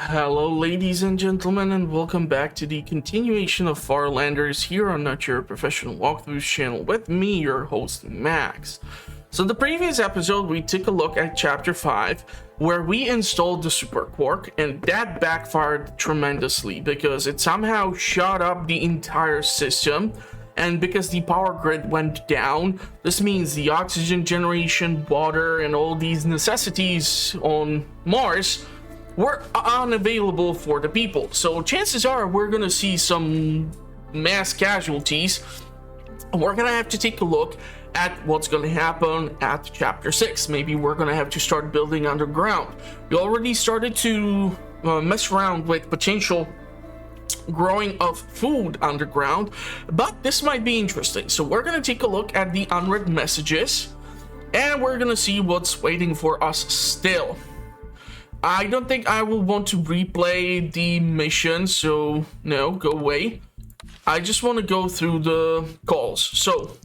Hello ladies and gentlemen, and welcome back to the continuation of Farlanders here on Not Your Professional Walkthroughs channel with me, your host Max. So the previous episode we took a look at chapter 5 where we installed the super quark, and that backfired tremendously because it somehow shot up the entire system. And because the power grid went down, this means the oxygen generation, water, and all these necessities on Mars were unavailable for the people. So chances are we're gonna see some mass casualties. We're gonna have to take a look at what's gonna happen at chapter 6. Maybe we're gonna have to start building underground. We already started to mess around with potential growing of food underground, but this might be interesting. So we're gonna take a look at the unread messages and we're gonna see what's waiting for us still. I don't think I will want to replay the mission, so no, go away. I just want to go through the calls. So,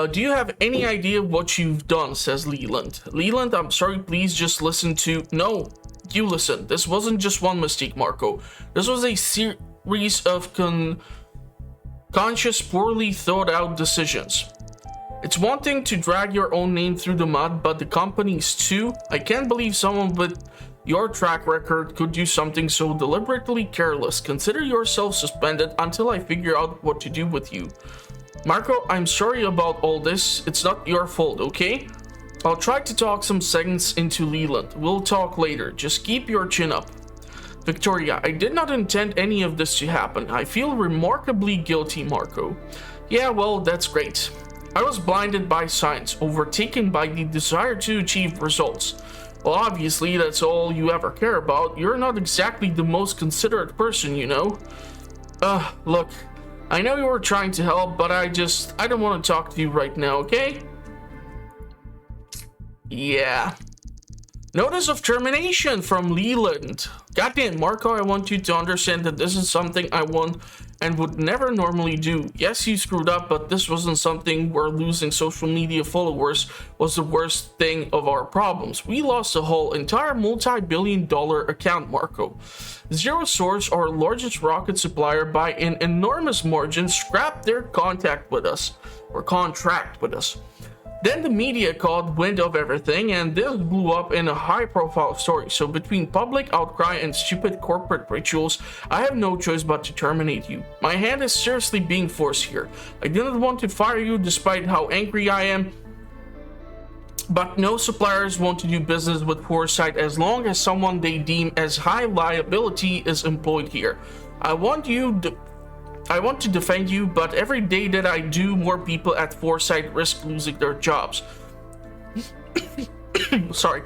do you have any idea what you've done, says Leland. Leland, I'm sorry, please just listen to... No, you listen. This wasn't just one mistake, Marco. This was a series of conscious, poorly thought out decisions. It's one thing to drag your own name through the mud, but the company's too. I can't believe someone with your track record could do something so deliberately careless. Consider yourself suspended until I figure out what to do with you. Marco, I'm sorry about all this. It's not your fault, okay? I'll try to talk some sense into Leland. We'll talk later. Just keep your chin up. Victoria, I did not intend any of this to happen. I feel remarkably guilty, Marco. Yeah, well, that's great. I was blinded by science, overtaken by the desire to achieve results. Well, obviously, that's all you ever care about. You're not exactly the most considerate person, you know. Look, I know you were trying to help, but I don't want to talk to you right now, okay? Yeah. Notice of termination from Leland. Goddamn, Marco, I want you to understand that this is something I want and would never normally do. Yes, you screwed up, but this wasn't something where losing social media followers was the worst thing of our problems. We lost a whole entire multi-billion-dollar account, Marco. Zero Source, our largest rocket supplier by an enormous margin, scrapped their contract with us. Then the media caught wind of everything, and this blew up in a high-profile story. So between public outcry and stupid corporate rituals, I have no choice but to terminate you. My hand is seriously being forced here. I didn't want to fire you despite how angry I am, but no suppliers want to do business with Foresight as long as someone they deem as high liability is employed here. I want to defend you, but every day that I do, more people at Foresight risk losing their jobs. Sorry.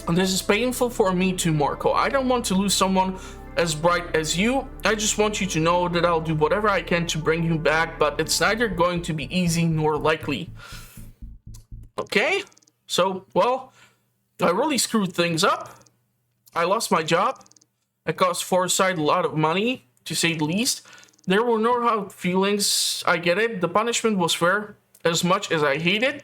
This is painful for me too, Marco. I don't want to lose someone as bright as you. I just want you to know that I'll do whatever I can to bring you back, but it's neither going to be easy nor likely. Okay? So, well, I really screwed things up. I lost my job. It cost Foresight a lot of money, to say the least. There were no hard feelings, I get it. The punishment was fair, as much as I hate it.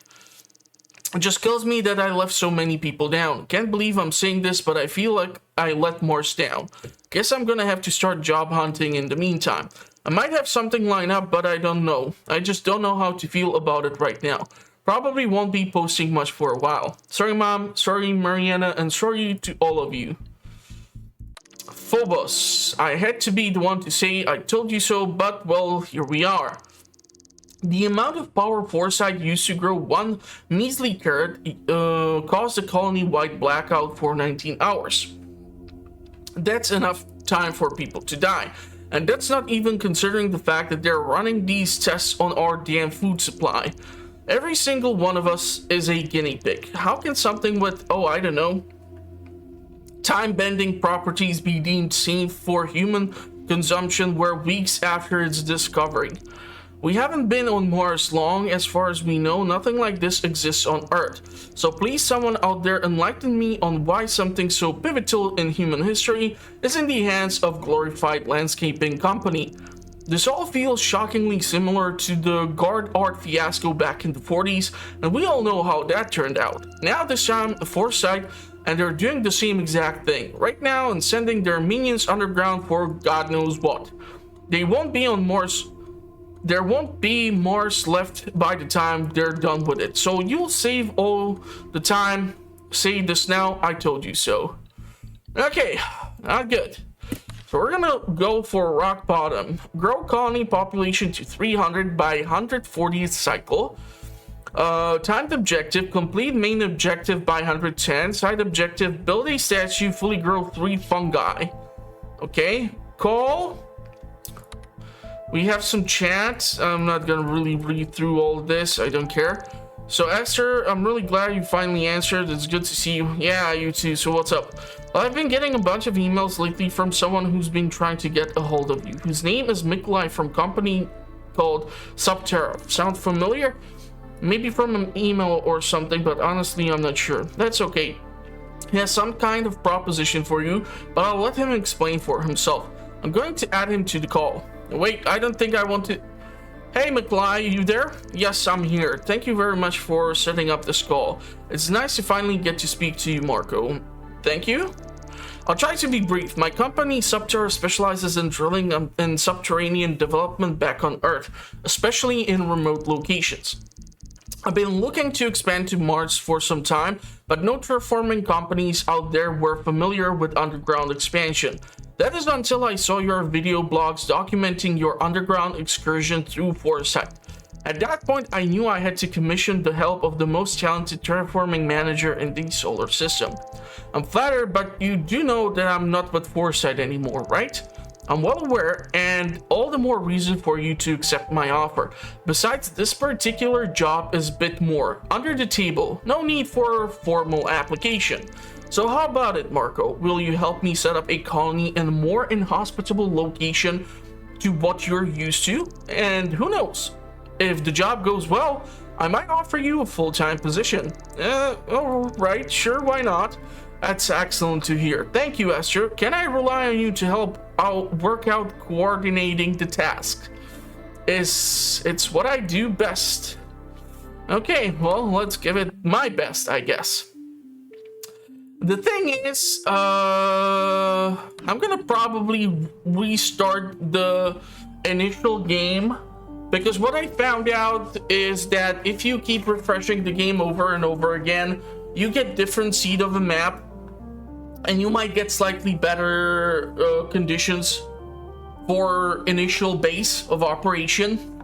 It just kills me that I left so many people down. Can't believe I'm saying this, but I feel like I let Mars down. Guess I'm gonna have to start job hunting in the meantime. I might have something lined up, but I don't know. I just don't know how to feel about it right now. Probably won't be posting much for a while. Sorry, Mom. Sorry, Mariana. And sorry to all of you. Phobos, I had to be the one to say I told you so, but well, here we are. The amount of power Foresight used to grow one measly carrot caused a colony-wide blackout for 19 hours. That's enough time for people to die. And that's not even considering the fact that they're running these tests on our damn food supply. Every single one of us is a guinea pig. How can something with, I don't know, time-bending properties be deemed safe for human consumption where weeks after its discovery? We haven't been on Mars long. As far as we know, nothing like this exists on Earth. So please, someone out there, enlighten me on why something so pivotal in human history is in the hands of glorified landscaping company. This all feels shockingly similar to the guard art fiasco back in the 40s, and we all know how that turned out. Now this time, Foresight and they're doing the same exact thing right now and sending their minions underground for God knows what. They won't be on Mars. There won't be Mars left by the time they're done with it. So you'll save all the time. Say this now, I told you so. Okay, not good. So we're gonna go for rock bottom. Grow colony population to 300 by 140th cycle. Timed objective, complete main objective by 110. Side objective, build a statue, fully grow 3 fungi. Okay, call. We have some chat. I'm not gonna really read through all of this. I don't care. So Esther, I'm really glad you finally answered. It's good to see you. Yeah, you too. So what's up? Well, I've been getting a bunch of emails lately from someone who's been trying to get a hold of you. His name is Mikolai from company called Subterra. Sound familiar? Maybe from an email or something, but honestly, I'm not sure. That's okay. He has some kind of proposition for you, but I'll let him explain for himself. I'm going to add him to the call. Wait, I don't think I want to... Hey, Mikolai, you there? Yes, I'm here. Thank you very much for setting up this call. It's nice to finally get to speak to you, Marco. Thank you. I'll try to be brief. My company, Subterra, specializes in drilling and subterranean development back on Earth, especially in remote locations. I've been looking to expand to Mars for some time, but no terraforming companies out there were familiar with underground expansion. That is until I saw your video blogs documenting your underground excursion through Foresight. At that point, I knew I had to commission the help of the most talented terraforming manager in the solar system. I'm flattered, but you do know that I'm not with Foresight anymore, right? I'm well aware, and all the more reason for you to accept my offer. Besides, this particular job is a bit more under the table. No need for formal application. So how about it, Marco? Will you help me set up a colony in a more inhospitable location to what you're used to? And who knows? If the job goes well, I might offer you a full-time position. All right, sure, why not? That's excellent to hear. Thank you, Esther. Can I rely on you to help work out coordinating the task? It's what I do best. Okay, well, let's give it my best, I guess. The thing is, I'm gonna probably restart the initial game, because what I found out is that if you keep refreshing the game over and over again, you get different seed of a map, and you might get slightly better conditions for initial base of operation.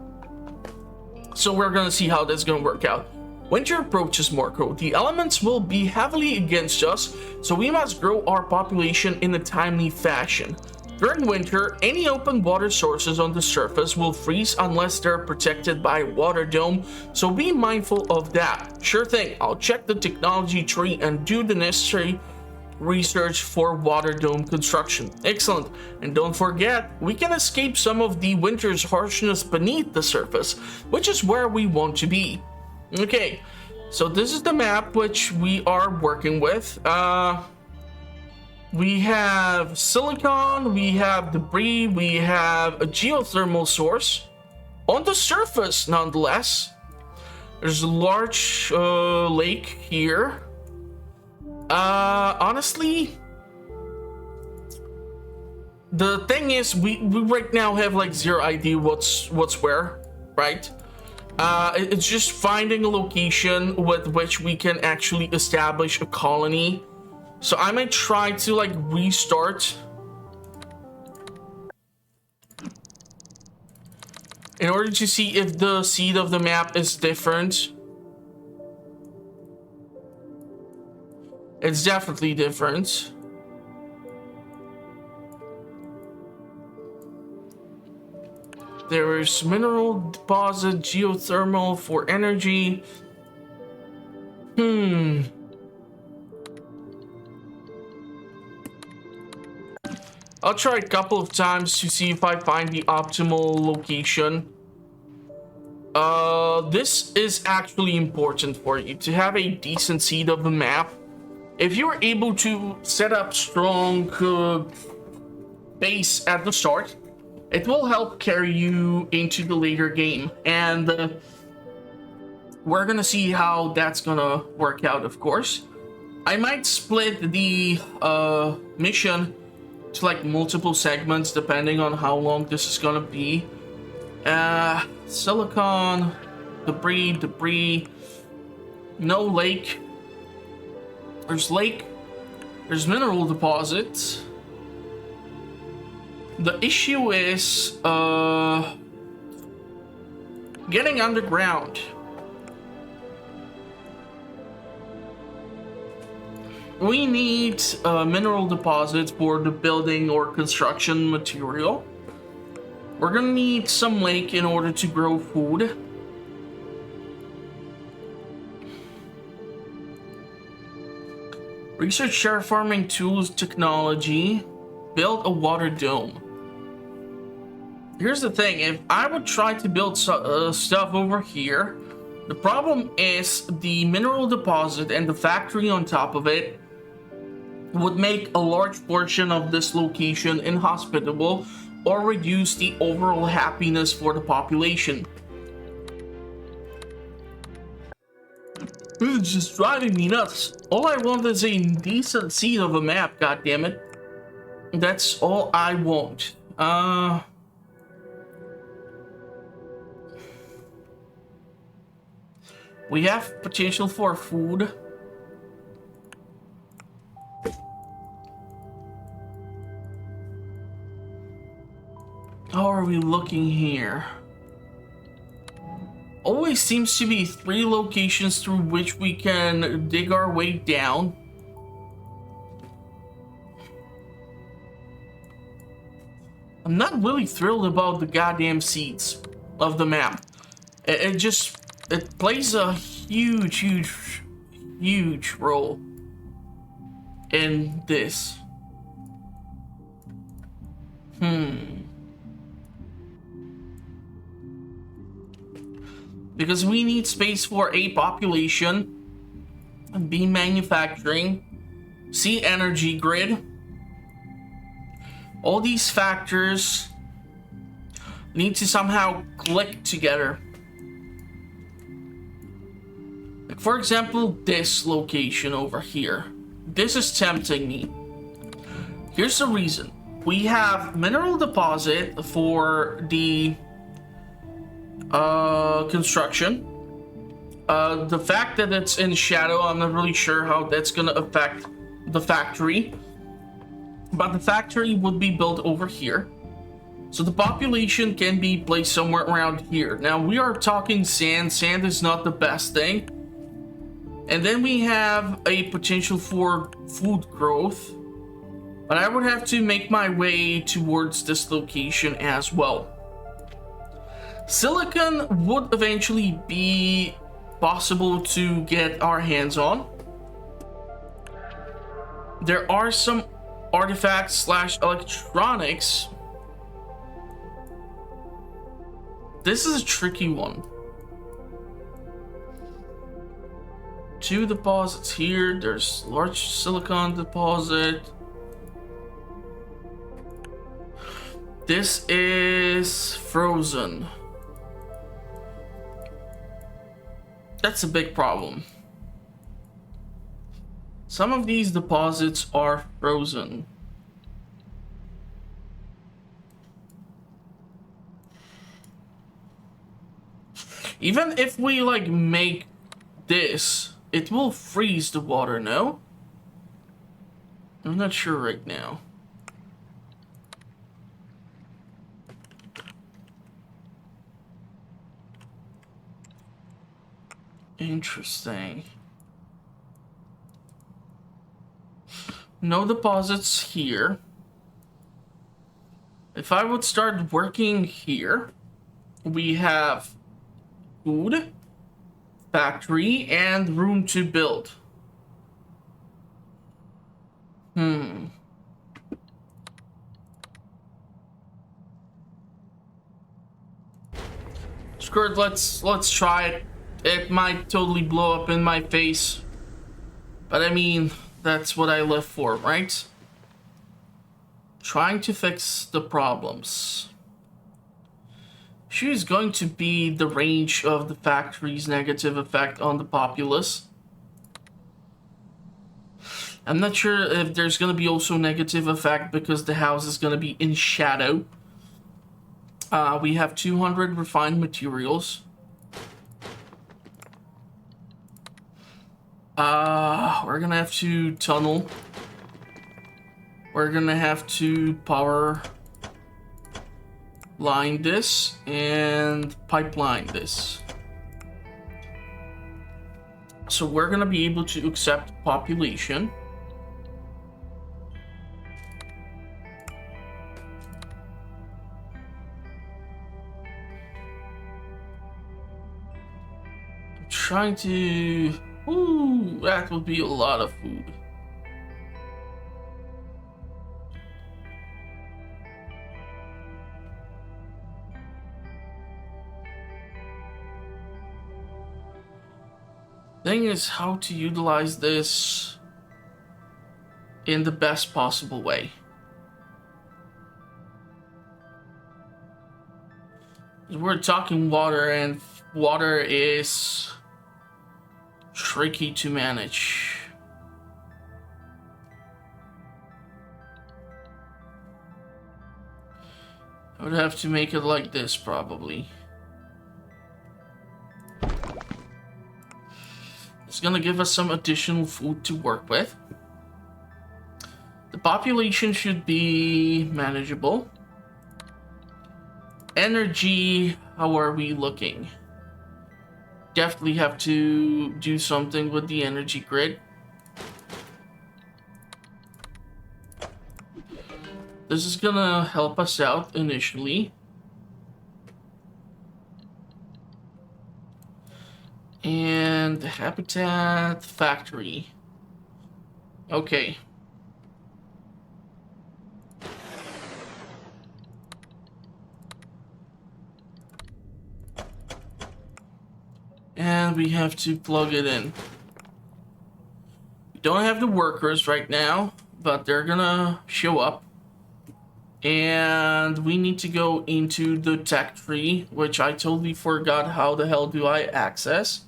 So we're gonna see how that's gonna work out. Winter approaches, Marco. The elements will be heavily against us, so we must grow our population in a timely fashion. During winter, any open water sources on the surface will freeze unless they're protected by a water dome, so be mindful of that. Sure thing, I'll check the technology tree and do the necessary research for water dome construction. Excellent. And don't forget, we can escape some of the winter's harshness beneath the surface, which is where we want to be. Okay, so this is the map which we are working with. We have silicon, we have debris, we have a geothermal source on the surface nonetheless. There's a large lake here. Honestly, the thing is, we right now have like zero idea what's where, right? It's just finding a location with which we can actually establish a colony. So I might try to like restart in order to see if the seed of the map is different. It's definitely different. There is mineral deposit, geothermal for energy. I'll try a couple of times to see if I find the optimal location. This is actually important for you to have a decent seed of the map. If you're able to set up strong base at the start, it will help carry you into the later game, and we're gonna see how that's gonna work out, of course. I might split the mission to like multiple segments depending on how long this is gonna be. Silicon, debris, no lake. There's lake, there's mineral deposits. The issue is getting underground. We need mineral deposits for the building or construction material. We're gonna need some lake in order to grow food. Research terraforming tools technology. Build a water dome. Here's the thing, if I would try to build stuff over here, the problem is the mineral deposit and the factory on top of it would make a large portion of this location inhospitable or reduce the overall happiness for the population. This is just driving me nuts. All I want is a decent seed of a map, goddammit. That's all I want. We have potential for food. How are we looking here? Always seems to be 3 locations through which we can dig our way down. I'm not really thrilled about the goddamn seeds of the map. It plays a huge role in this. Because we need space for A, population, B, manufacturing, C, energy grid. All these factors need to somehow click together. Like for example, this location over here. This is tempting me. Here's the reason. We have mineral deposit for the construction. The fact that it's in shadow, I'm not really sure how that's gonna affect the factory. But the factory would be built over here. So the population can be placed somewhere around here. Now we are talking sand. Sand is not the best thing. And then we have a potential for food growth. But I would have to make my way towards this location as well. Silicon would eventually be possible to get our hands on. There are some artifacts / electronics. This is a tricky one. 2 deposits here. There's large silicon deposit. This is frozen. That's a big problem. Some of these deposits are frozen. Even if we like make this, it will freeze the water, no? I'm not sure right now. Interesting. No deposits here. If I would start working here, we have food, factory, and room to build. Screw it, let's try it. It might totally blow up in my face. But I mean, that's what I live for, right? Trying to fix the problems. Issue is going to be the range of the factory's negative effect on the populace. I'm not sure if there's going to be also negative effect because the house is going to be in shadow. We have 200 refined materials. We're going to have to tunnel. We're going to have to power line this and pipeline this. So we're going to be able to accept population. Trying to... Ooh, that would be a lot of food. Thing is how to utilize this in the best possible way. We're talking water, and water is tricky to manage. I would have to make it like this probably. It's gonna give us some additional food to work with. The population should be manageable. Energy, how are we looking? Definitely have to do something with the energy grid. This is gonna help us out initially. And the habitat factory. Okay. And we have to plug it in. We don't have the workers right now, but they're gonna show up. And we need to go into the tech tree, which I totally forgot how the hell do I access.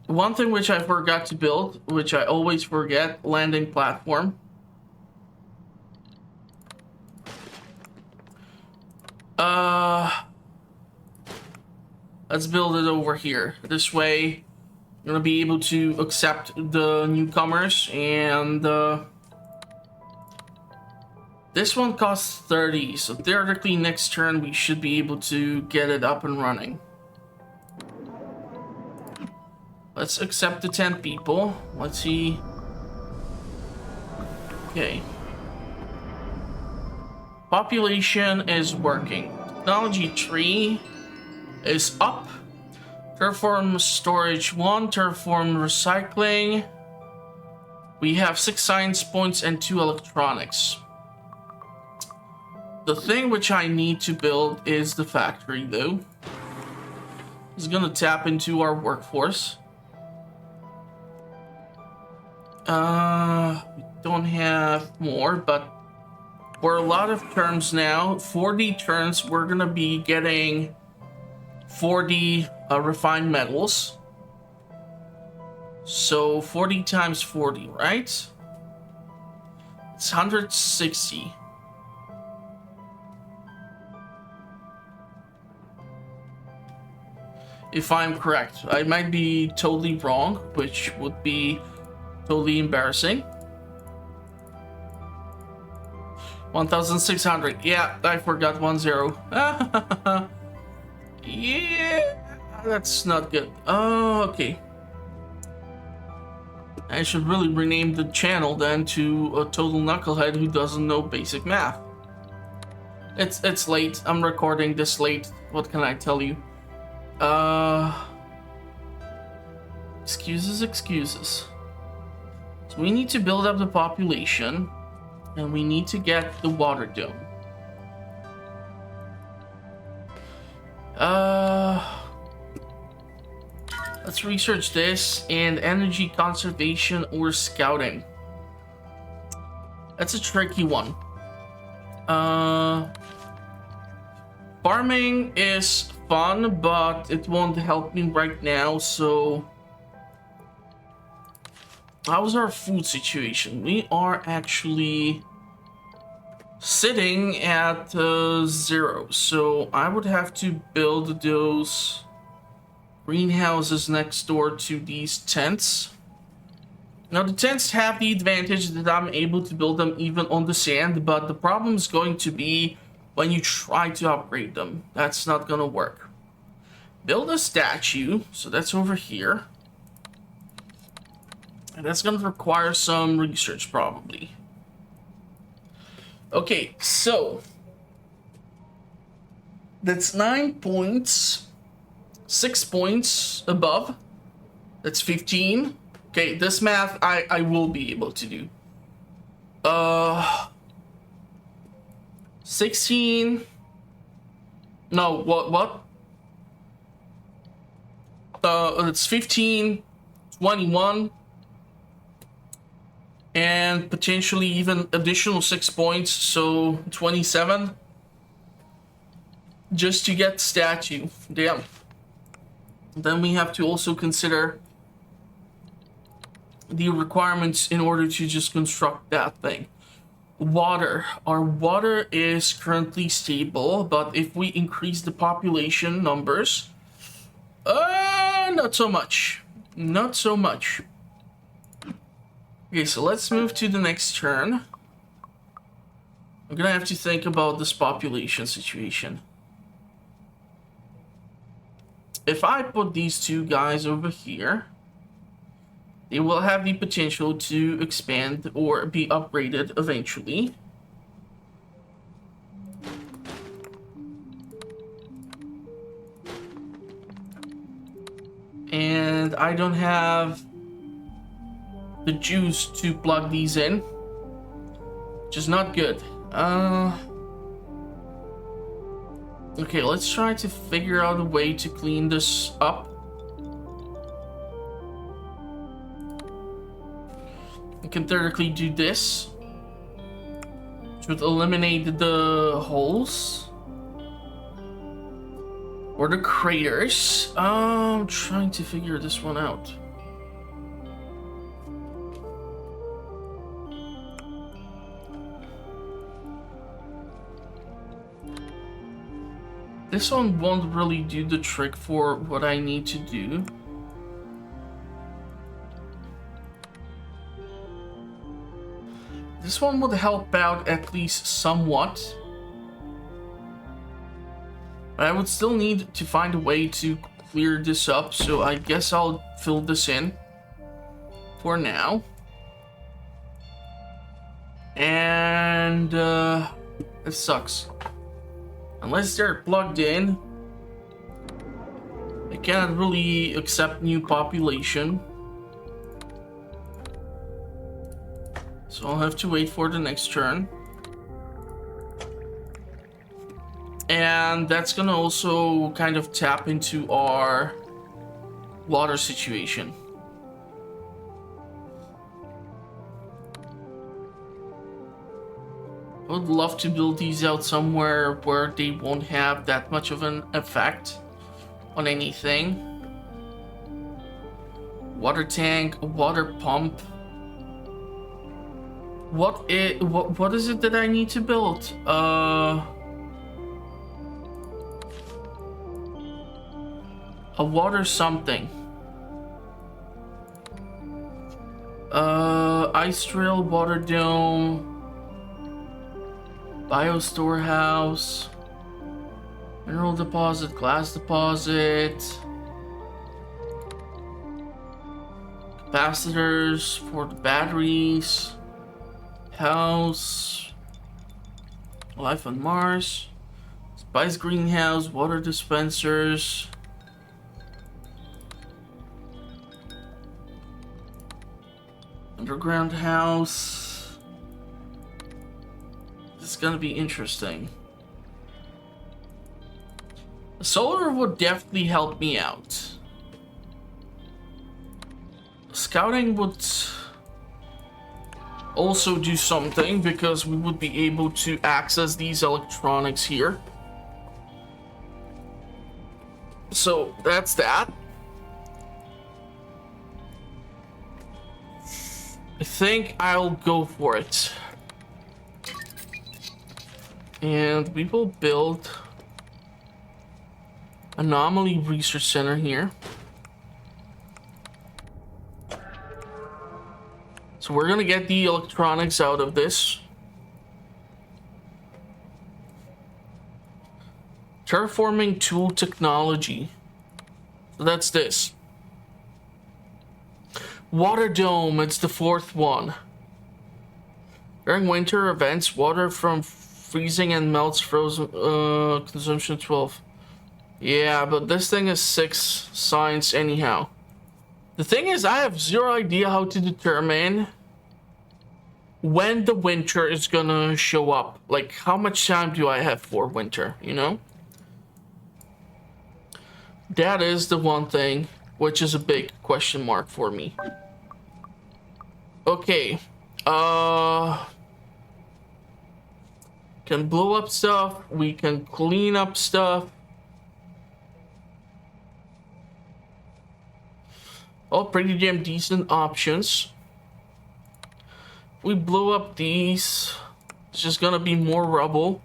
One thing which I forgot to build, which I always forget, landing platform. Let's build it over here. This way, I'm gonna be able to accept the newcomers, and this one costs 30, so theoretically next turn we should be able to get it up and running. Let's accept the 10 people. Let's see. Okay. Population is working. Technology tree is up. Terraform storage 1, terraform recycling. We have 6 science points and 2 electronics. The thing which I need to build is the factory though. It's gonna tap into our workforce. We don't have more, but for a lot of turns now, 40 turns, we're gonna be getting 40 refined metals. So 40 times 40, right? It's 160. If I'm correct. I might be totally wrong, which would be totally embarrassing. 1,600. Yeah, I forgot 10. Yeah, that's not good. Oh, okay. I should really rename the channel then to a total knucklehead who doesn't know basic math. It's late. I'm recording this late. What can I tell you? Excuses. So we need to build up the population, and we need to get the water dome. Let's research this, and energy conservation or scouting. That's a tricky one. Farming is fun, but it won't help me right now. So how's our food situation? We are actually sitting at 0, so I would have to build those greenhouses next door to these tents. Now the tents have the advantage that I'm able to build them even on the sand, but the problem is going to be when you try to upgrade them. That's not gonna work. Build a statue, so that's over here, and that's gonna require some research probably. Okay, so that's 9 points, 6 points above. That's 15. Okay, this math I will be able to do. 16. No, what? It's 15, 21. And potentially even additional 6 points, so 27. Just to get statue. Damn. Then we have to also consider the requirements in order to just construct that thing. Water. Our water is currently stable, but if we increase the population numbers, not so much. Not so much. Okay, so let's move to the next turn. I'm gonna have to think about this population situation. If I put these two guys over here, they will have the potential to expand or be upgraded eventually. And I don't have the juice to plug these in, which is not good. Okay, let's try to figure out a way to clean this up. I can theoretically do this, which would eliminate the holes or the craters. I'm trying to figure this one out. This one won't really do the trick for what I need to do. This one would help out at least somewhat. But I would still need to find a way to clear this up, so I guess I'll fill this in for now. And it sucks. Unless they're plugged in, I cannot really accept new population. So I'll have to wait for the next turn. And that's gonna also kind of tap into our water situation. I would love to build these out somewhere where they won't have that much of an effect on anything. Water tank, water pump. What is it that I need to build? A water something. Ice trail, water dome. Bio storehouse, mineral deposit, glass deposit, capacitors for the batteries, house, life on Mars, spice greenhouse, water dispensers, underground house. It's gonna be interesting. Solar would definitely help me out. Scouting would also do something because we would be able to access these electronics here. So that's that. I think I'll go for it. And we will build Anomaly Research Center here. So we're gonna get the electronics out of this. Terraforming tool technology. So that's this. Water dome, it's the fourth one. During winter events, water from freezing and melts frozen, consumption 12. Yeah, but this thing is 6 science anyhow. The thing is, I have zero idea how to determine when the winter is gonna show up. Like, how much time do I have for winter, you know? That is the one thing, which is a big question mark for me. Okay, can blow up stuff, we can clean up stuff. All pretty damn decent options. We blow up these, it's just gonna be more rubble.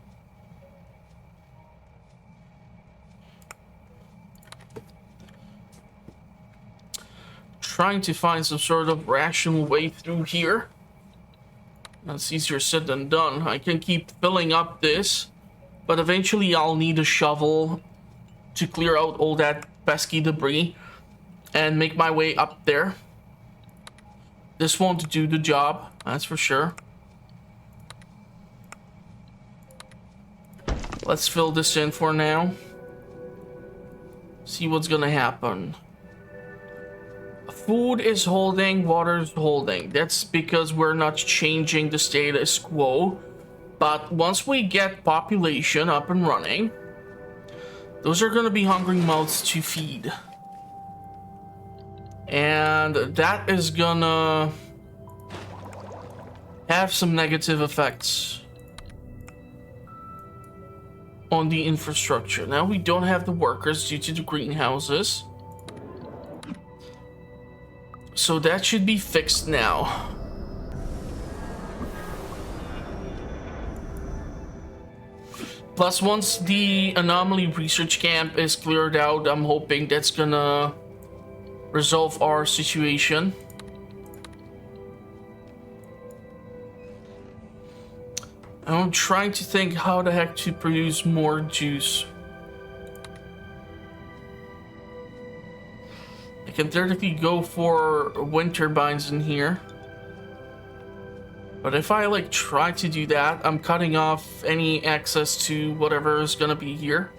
Trying to find some sort of rational way through here. That's easier said than done. I can keep filling up this, but eventually I'll need a shovel to clear out all that pesky debris and make my way up there. This won't do the job, that's for sure. Let's fill this in for now. See what's gonna happen. Food is holding, water is holding. That's because we're not changing the status quo. But once we get population up and running, those are gonna be hungry mouths to feed. And that is gonna have some negative effects on the infrastructure. Now we don't have the workers due to the greenhouses. So that should be fixed now. Plus, once the anomaly research camp is cleared out, I'm hoping that's gonna resolve our situation. I'm trying to think how the heck to produce more juice. I can theoretically go for wind turbines in here. But if I like try to do that, I'm cutting off any access to whatever is gonna be here.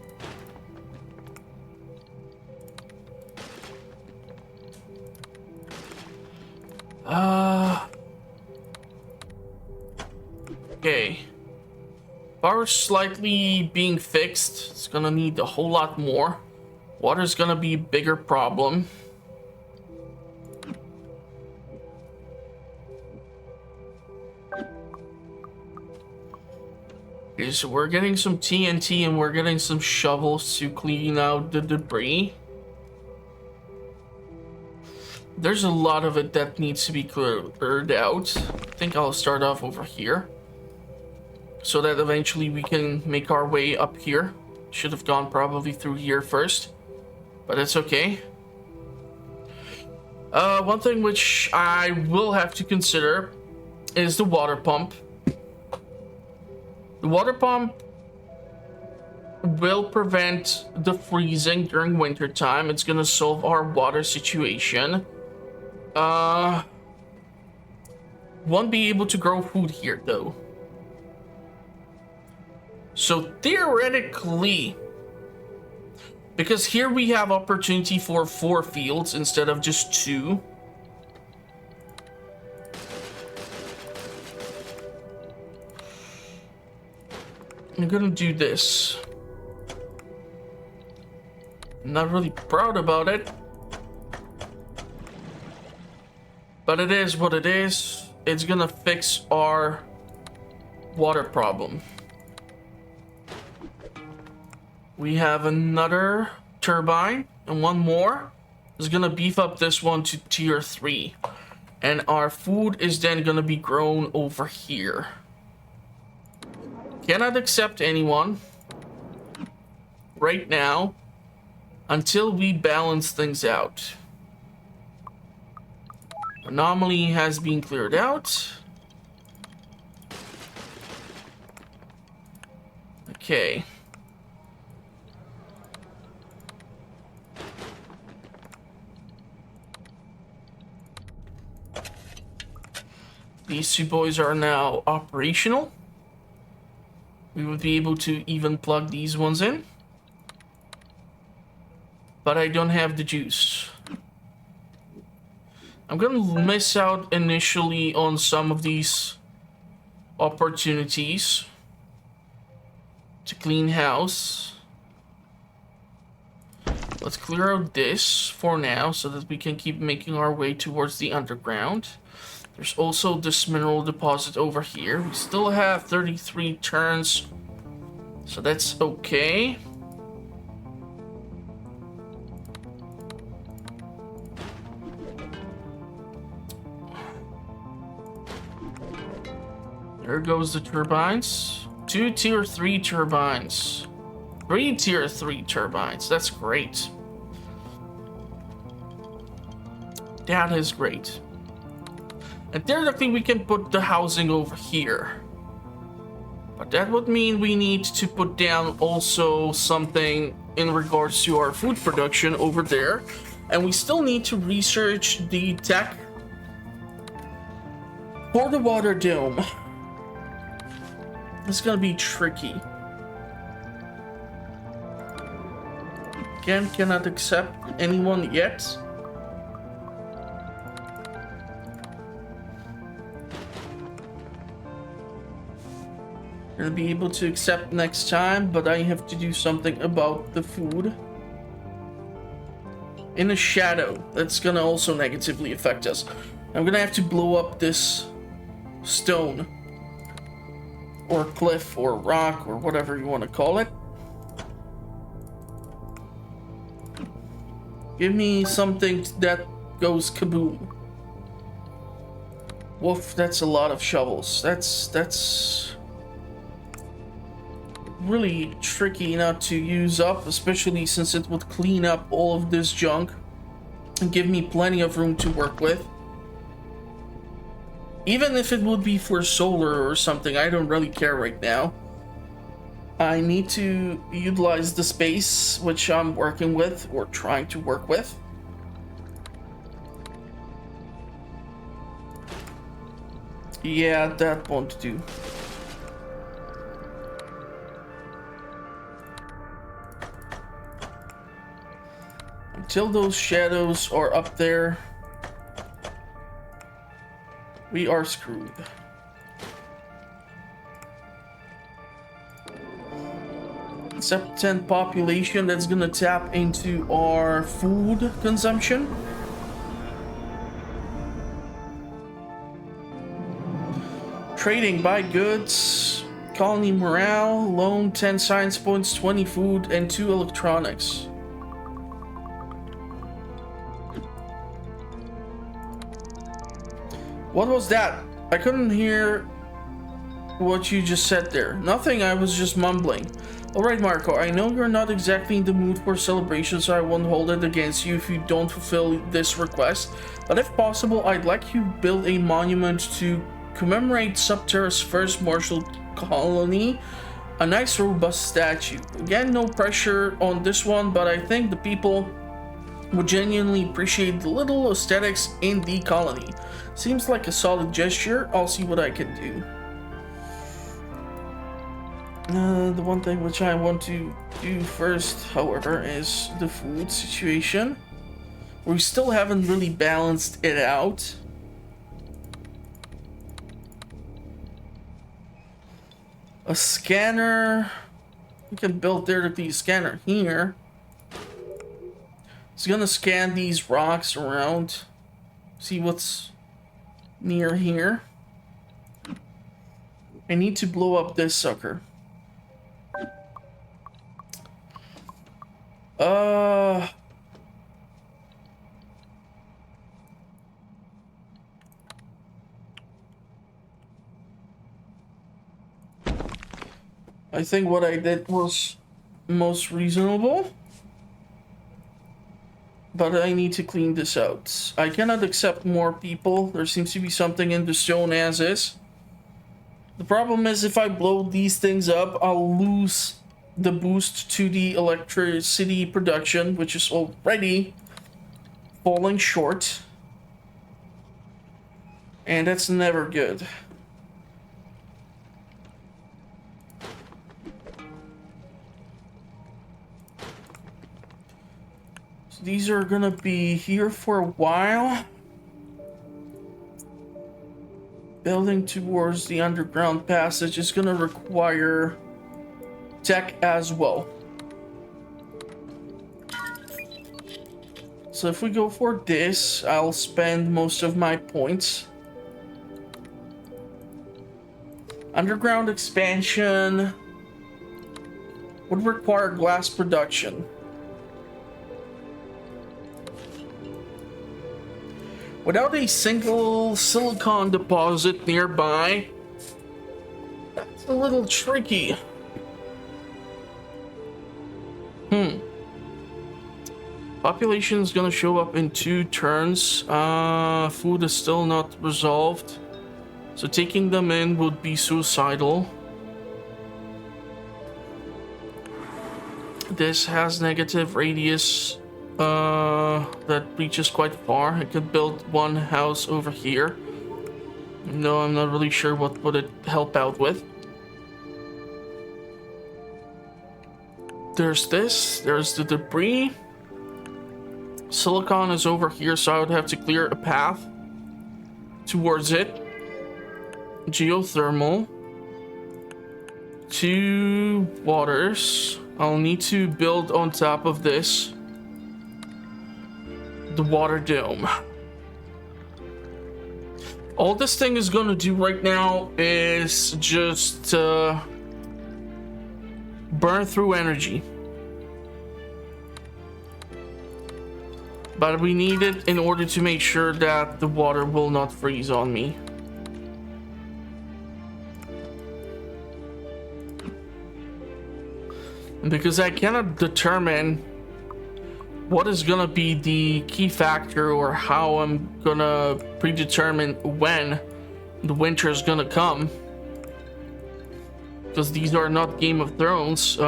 Okay. Power's slightly being fixed. It's gonna need a whole lot more. Water's gonna be a bigger problem. Okay, so we're getting some TNT and we're getting some shovels to clean out the debris. There's a lot of it that needs to be cleared out. I think I'll start off over here, so that eventually we can make our way up here. Should have gone probably through here first, but it's okay. One thing which I will have to consider is the water pump. The water pump will prevent the freezing during winter time. It's gonna solve our water situation. Won't be able to grow food here though. So theoretically, because here we have opportunity for 4 fields instead of just 2. I'm gonna do this. I'm not really proud about it, but it is what it is. It's gonna fix our water problem. We have another turbine, and one more is gonna beef up this one to tier 3. And our food is then gonna be grown over here. Cannot accept anyone right now until we balance things out. Anomaly has been cleared out. Okay. These two boys are now operational. We would be able to even plug these ones in. But I don't have the juice. I'm gonna miss out initially on some of these opportunities to clean house. Let's clear out this for now so that we can keep making our way towards the underground. There's also this mineral deposit over here. We still have 33 turns, so that's okay. There goes the turbines. 2 tier 3 turbines. 3 tier 3 turbines. That's great. That is great. And theoretically, we can put the housing over here. But that would mean we need to put down also something in regards to our food production over there. And we still need to research the tech for the water dome. It's gonna be tricky. Again, cannot accept anyone yet. Gonna be able to accept next time, but I have to do something about the food. In a shadow, that's gonna also negatively affect us. I'm gonna have to blow up this stone, or cliff, or rock, or whatever you want to call it. Give me something that goes kaboom. Woof, that's a lot of shovels. That's really tricky not to use up, especially since it would clean up all of this junk and give me plenty of room to work with. Even if it would be for solar or something, I don't really care right now. I need to utilize the space which I'm working with, or trying to work with. Yeah, that won't do. Until those shadows are up there, we are screwed. Except 10 population, that's gonna tap into our food consumption. Trading, buy goods, colony morale, loan 10 science points, 20 food, and 2 electronics. What was that? I couldn't hear what you just said there. Nothing, I was just mumbling. Alright, Marco, I know you're not exactly in the mood for celebration, so I won't hold it against you if you don't fulfill this request. But if possible, I'd like you to build a monument to commemorate Subterra's first martial colony. A nice robust statue. Again, no pressure on this one, but I think the people would genuinely appreciate the little aesthetics in the colony. Seems like a solid gesture. I'll see what I can do. The one thing which I want to do first, however, is the food situation. We still haven't really balanced it out. A scanner. We can build the scanner here. It's gonna scan these rocks around, see what's near here. I need to blow up this sucker. Uh... I think what I did was most reasonable. But I need to clean this out. I cannot accept more people. There seems to be something in the stone as is. The problem is if I blow these things up, I'll lose the boost to the electricity production, which is already falling short. And that's never good. These are gonna be here for a while. Building towards the underground passage is gonna require tech as well. So if we go for this, I'll spend most of my points. Underground expansion would require glass production. Without a single silicon deposit nearby, that's a little tricky. Population is gonna show up in 2 turns. Food is still not resolved. So taking them in would be suicidal. This has negative radius that reaches quite far. I could build one house over here. No, I'm not really sure what would it help out with. There's this, there's the debris. Silicon is over here, so I would have to clear a path towards it. Geothermal. 2 waters. I'll need to build on top of this the water dome. All this thing is gonna do right now is just burn through energy. But we need it in order to make sure that the water will not freeze on me. Because I cannot determine what is gonna be the key factor or how I'm gonna predetermine when the winter is gonna come. Because these are not Game of Thrones.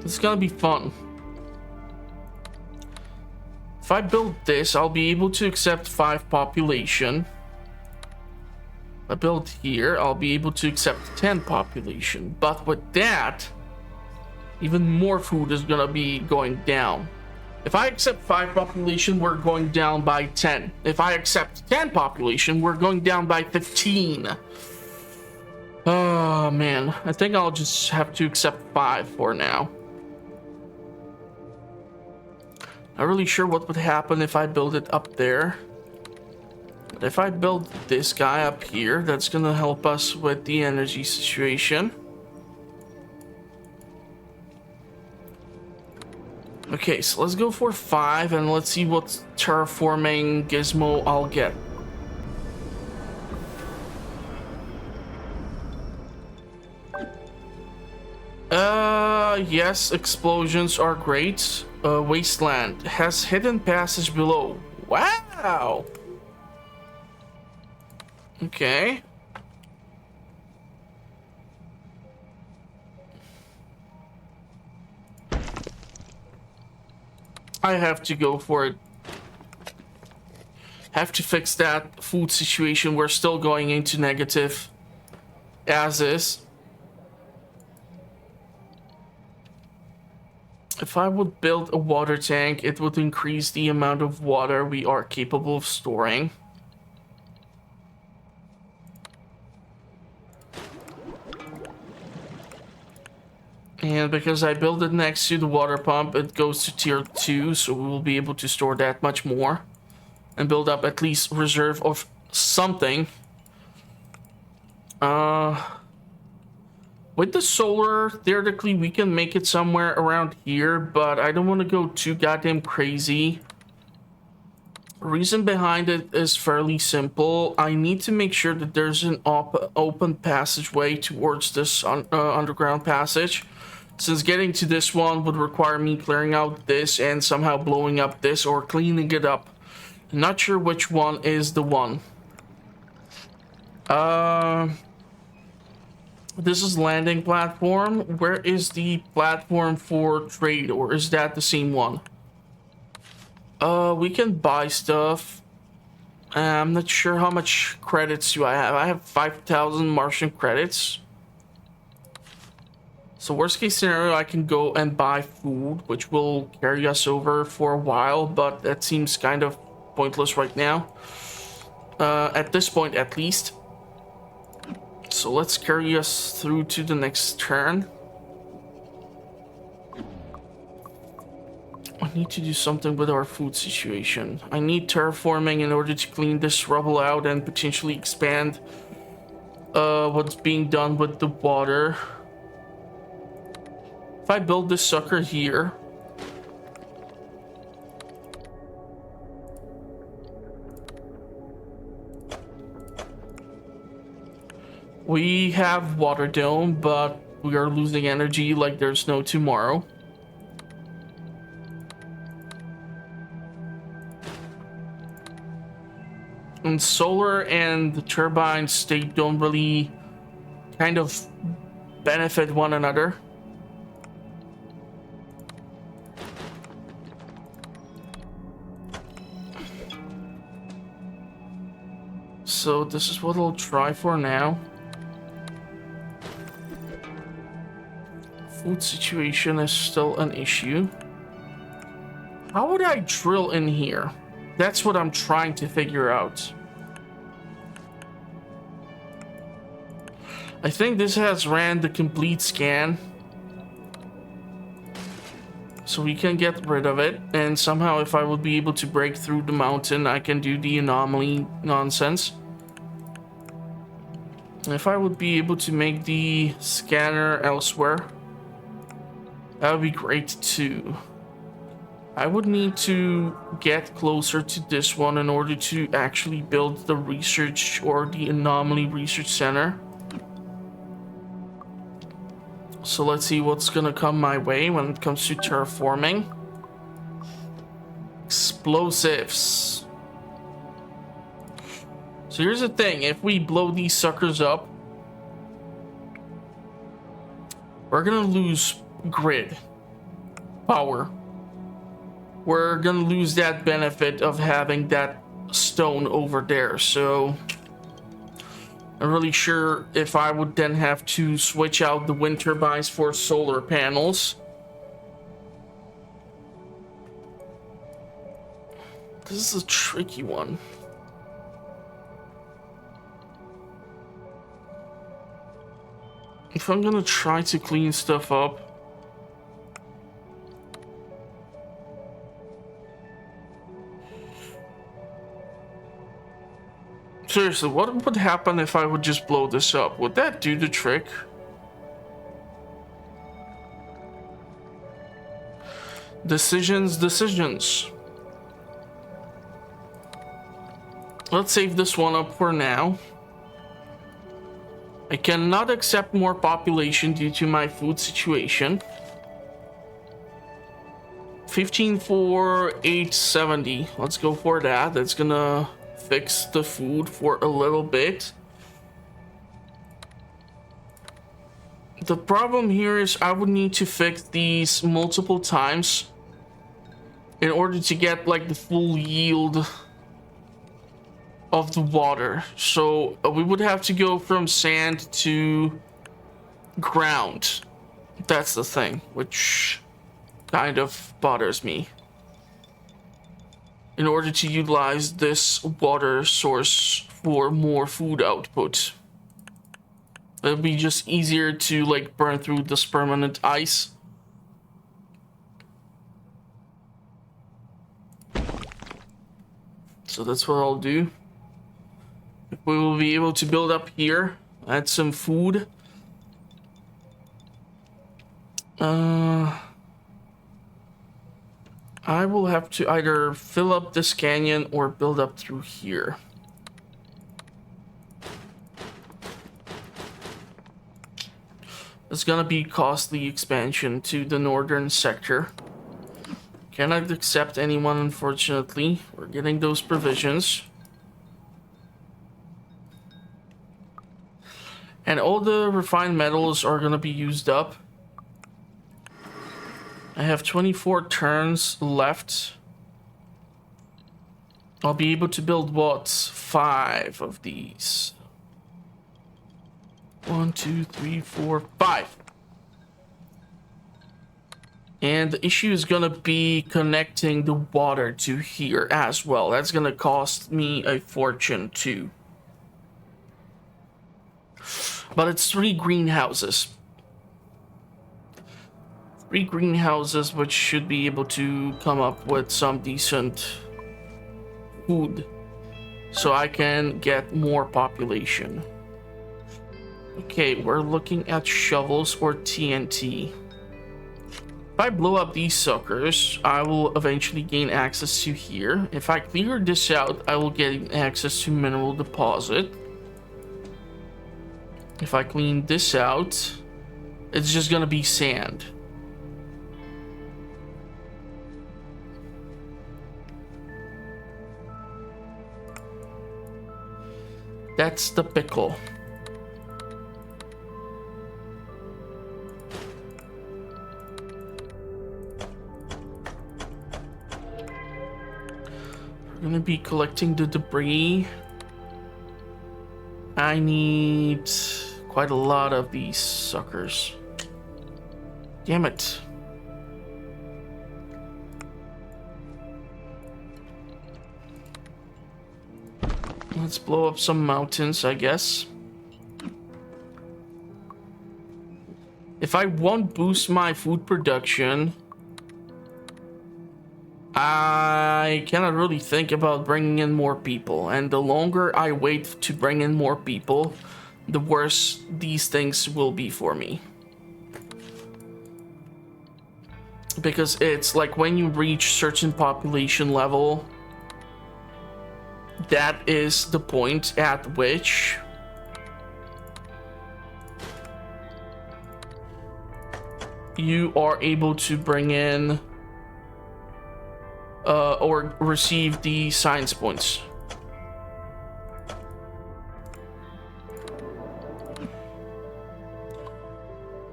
It's gonna be fun. If I build this, I'll be able to accept 5 population. If I build here, I'll be able to accept 10 population. But with that, even more food is gonna be going down. If I accept 5 population, we're going down by 10. If I accept 10 population, we're going down by 15. Oh man, I think I'll just have to accept 5 for now. Not really sure what would happen if I build it up there. But if I build this guy up here, that's gonna help us with the energy situation. Okay, so let's go for 5 and let's see what terraforming gizmo I'll get. Yes, explosions are great. Wasteland has hidden passage below. Wow. Okay. I have to go for it. Have to fix that food situation. We're still going into negative as is. If I would build a water tank, it would increase the amount of water we are capable of storing. And because I built it next to the water pump, it goes to tier 2, so we will be able to store that much more. And build up at least reserve of something. With the solar, theoretically, we can make it somewhere around here, but I don't want to go too goddamn crazy. Reason behind it is fairly simple. I need to make sure that there's an open passageway towards this underground passage, since getting to this one would require me clearing out this and somehow blowing up this or cleaning it up. I'm not sure which one is the one. This is landing platform. Where is the platform for trade, or is that the same one? We can buy stuff. I'm not sure how much credits do I have. I have 5,000 Martian credits. So worst case scenario, I can go and buy food, which will carry us over for a while, but that seems kind of pointless right now. At this point, at least. So let's carry us through to the next turn. I need to do something with our food situation. I need terraforming in order to clean this rubble out and potentially expand what's being done with the water. If I build this sucker here, we have water dome, but we are losing energy like there's no tomorrow. And solar and the turbines, they don't really kind of benefit one another. So this is what I'll try for now. Food situation is still an issue. How would I drill in here? That's what I'm trying to figure out. I think this has ran the complete scan. So we can get rid of it. And somehow if I would be able to break through the mountain, I can do the anomaly nonsense. And if I would be able to make the scanner elsewhere, that would be great too. I would need to get closer to this one in order to actually build the research or the anomaly research center. So let's see what's gonna come my way when it comes to terraforming. Explosives. So here's the thing, if we blow these suckers up, we're gonna lose grid power. We're gonna lose that benefit of having that stone over there. So I'm really sure if I would then have to switch out the wind turbines for solar panels. This is a tricky one. If I'm gonna try to clean stuff up, seriously, what would happen if I would just blow this up? Would that do the trick? Decisions. Let's save this one up for now. I cannot accept more population due to my food situation. 15 for 870. Let's go for that. That's gonna fix the food for a little bit. The problem here is I would need to fix these multiple times in order to get like the full yield of the water. So we would have to go from sand to ground. That's the thing, which kind of bothers me. In order to utilize this water source for more food output. It'll be just easier to like burn through this permanent ice. So that's what I'll do. We will be able to build up here, add some food. I will have to either fill up this canyon or build up through here. It's gonna be costly expansion to the northern sector. Cannot accept anyone, unfortunately. We're getting those provisions. And all the refined metals are gonna be used up. I have 24 turns left. I'll be able to build what? 5 of these. 1, 2, 3, 4, 5. And the issue is gonna be connecting the water to here as well. That's gonna cost me a fortune too. But it's 3 greenhouses. 3 greenhouses, which should be able to come up with some decent food. So I can get more population. Okay, we're looking at shovels or TNT. If I blow up these suckers, I will eventually gain access to here. If I clear this out, I will get access to mineral deposit. If I clean this out, it's just gonna be sand. That's the pickle. We're gonna be collecting the debris. I need quite a lot of these suckers. Damn it. Let's blow up some mountains, I guess. If I won't boost my food production, I cannot really think about bringing in more people. And the longer I wait to bring in more people, the worse these things will be for me. Because it's like when you reach certain population level, that is the point at which you are able to bring in or receive the science points.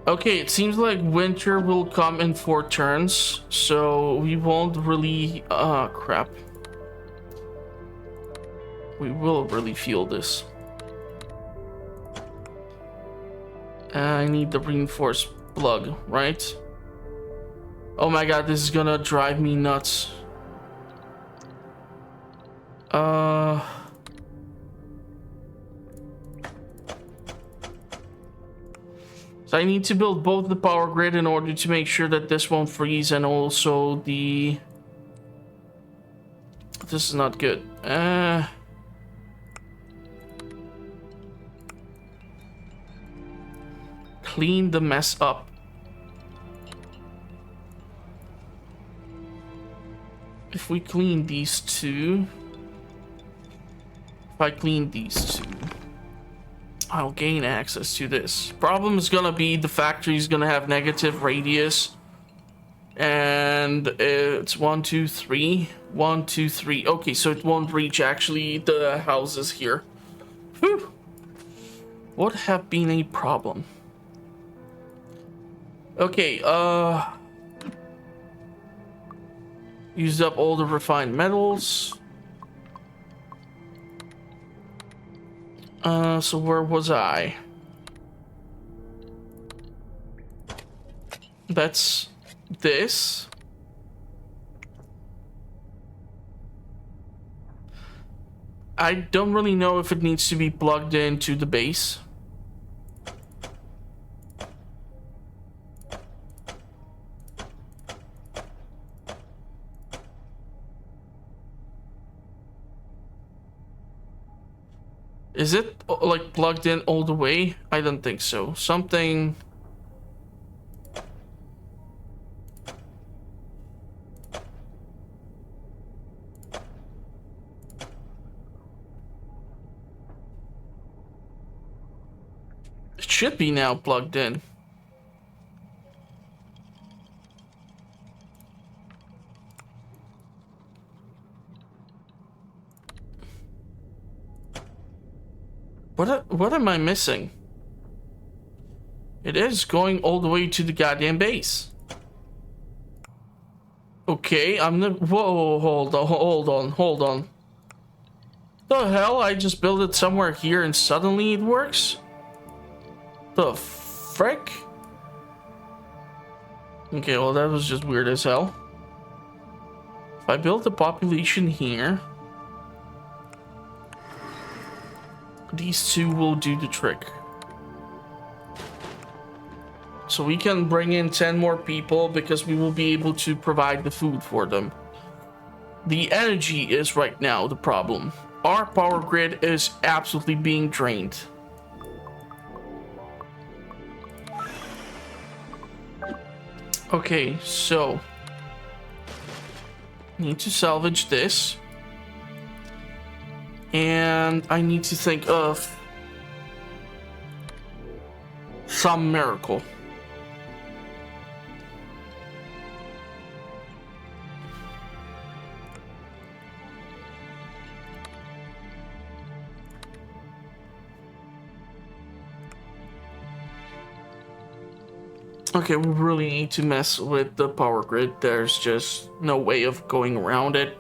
Okay, it seems like winter will come in 4 turns, so we won't really crap. We will really feel this. I need the reinforced plug, right? Oh my god, this is gonna drive me nuts. So I need to build both the power grid in order to make sure that this won't freeze, and also the... This is not good. Clean the mess up. If we clean these two... If I clean these two, I'll gain access to this. Problem is gonna be the factory's gonna have negative radius. And it's 1, 2, 3. 1, 2, 3. Okay, so it won't reach actually the houses here. Whew. Would have been a problem. Okay, used up all the refined metals. So where was I? That's this. I don't really know if it needs to be plugged into the base. Is it like plugged in all the way? I don't think so. Something... should be now plugged in. What am I missing? It is going all the way to the goddamn base. Okay, I'm the whoa, hold on. The hell? I just built it somewhere here and suddenly it works? The frick? Okay, well that was just weird as hell. If I build the population here, these two will do the trick. So we can bring in 10 more people because we will be able to provide the food for them. The energy is right now the problem. Our power grid is absolutely being drained. Okay, so need to salvage this. And I need to think of some miracle. Okay, we really need to mess with the power grid. There's just no way of going around it.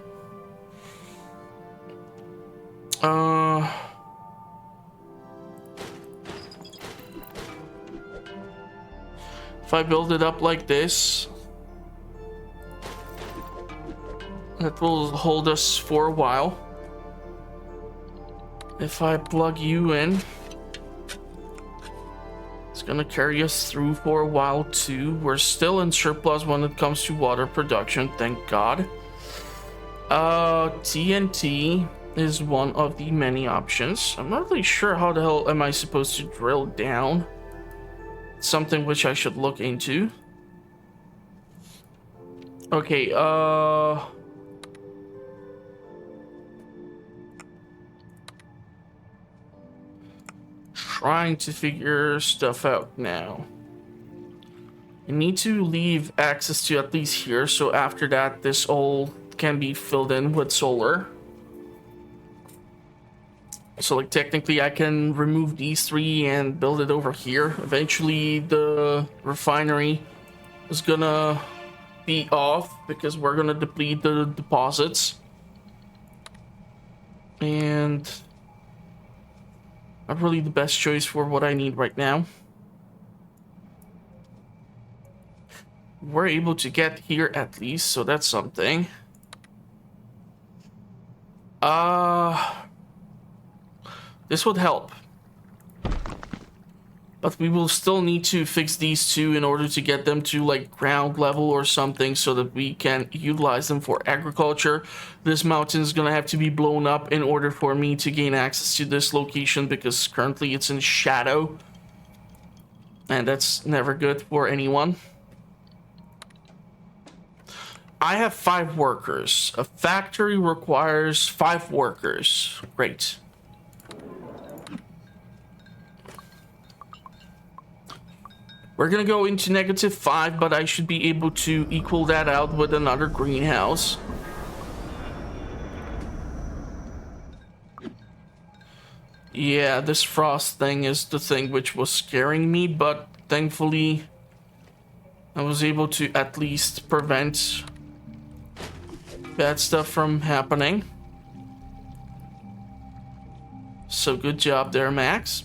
If I build it up like this, it will hold us for a while. If I plug you in, it's gonna carry us through for a while too. We're still in surplus when it comes to water production, thank God. TNT is one of the many options. I'm not really sure how the hell am I supposed to drill down. Something which I should look into. Okay, trying to figure stuff out now. I need to leave access to at least here, so after that this all can be filled in with solar. So like technically I can remove these three and build it over here. Eventually the refinery is gonna be off because we're gonna deplete the deposits. And not really the best choice for what I need right now. We're able to get here at least, so that's something. This would help. But we will still need to fix these two in order to get them to like ground level or something so that we can utilize them for agriculture. This mountain is gonna have to be blown up in order for me to gain access to this location because currently it's in shadow. And that's never good for anyone. I have 5 workers. A factory requires 5 workers. Great. We're gonna go into -5, but I should be able to equal that out with another greenhouse. Yeah, this frost thing is the thing which was scaring me, but thankfully I was able to at least prevent bad stuff from happening. So good job there, Max.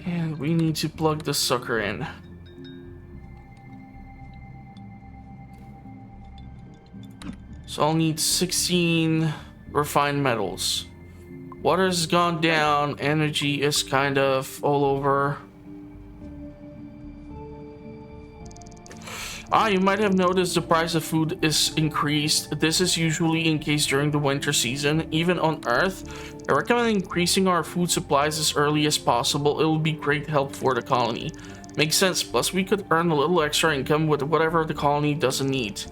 And we need to plug the sucker in. So I'll need 16 refined metals. Water's gone down, energy is kind of all over. You might have noticed the price of food is increased. This is usually in case during the winter season. Even on Earth, I recommend increasing our food supplies as early as possible. It will be great help for the colony. Makes sense, plus we could earn a little extra income with whatever the colony doesn't need.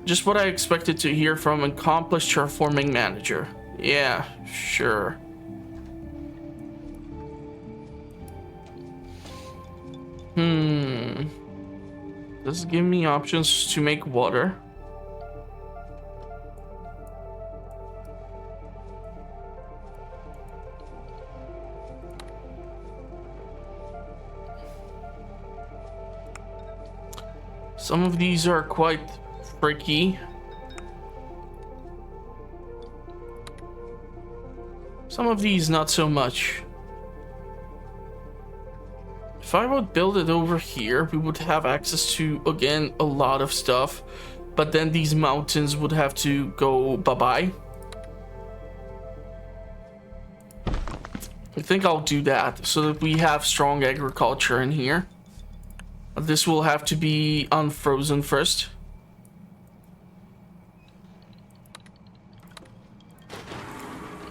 Just what I expected to hear from an accomplished terraforming manager. Yeah, sure. Does it give me options to make water? Some of these are quite tricky. Some of these not so much. If I would build it over here, we would have access to, again, a lot of stuff. But then these mountains would have to go bye-bye. I think I'll do that so that we have strong agriculture in here. This will have to be unfrozen first.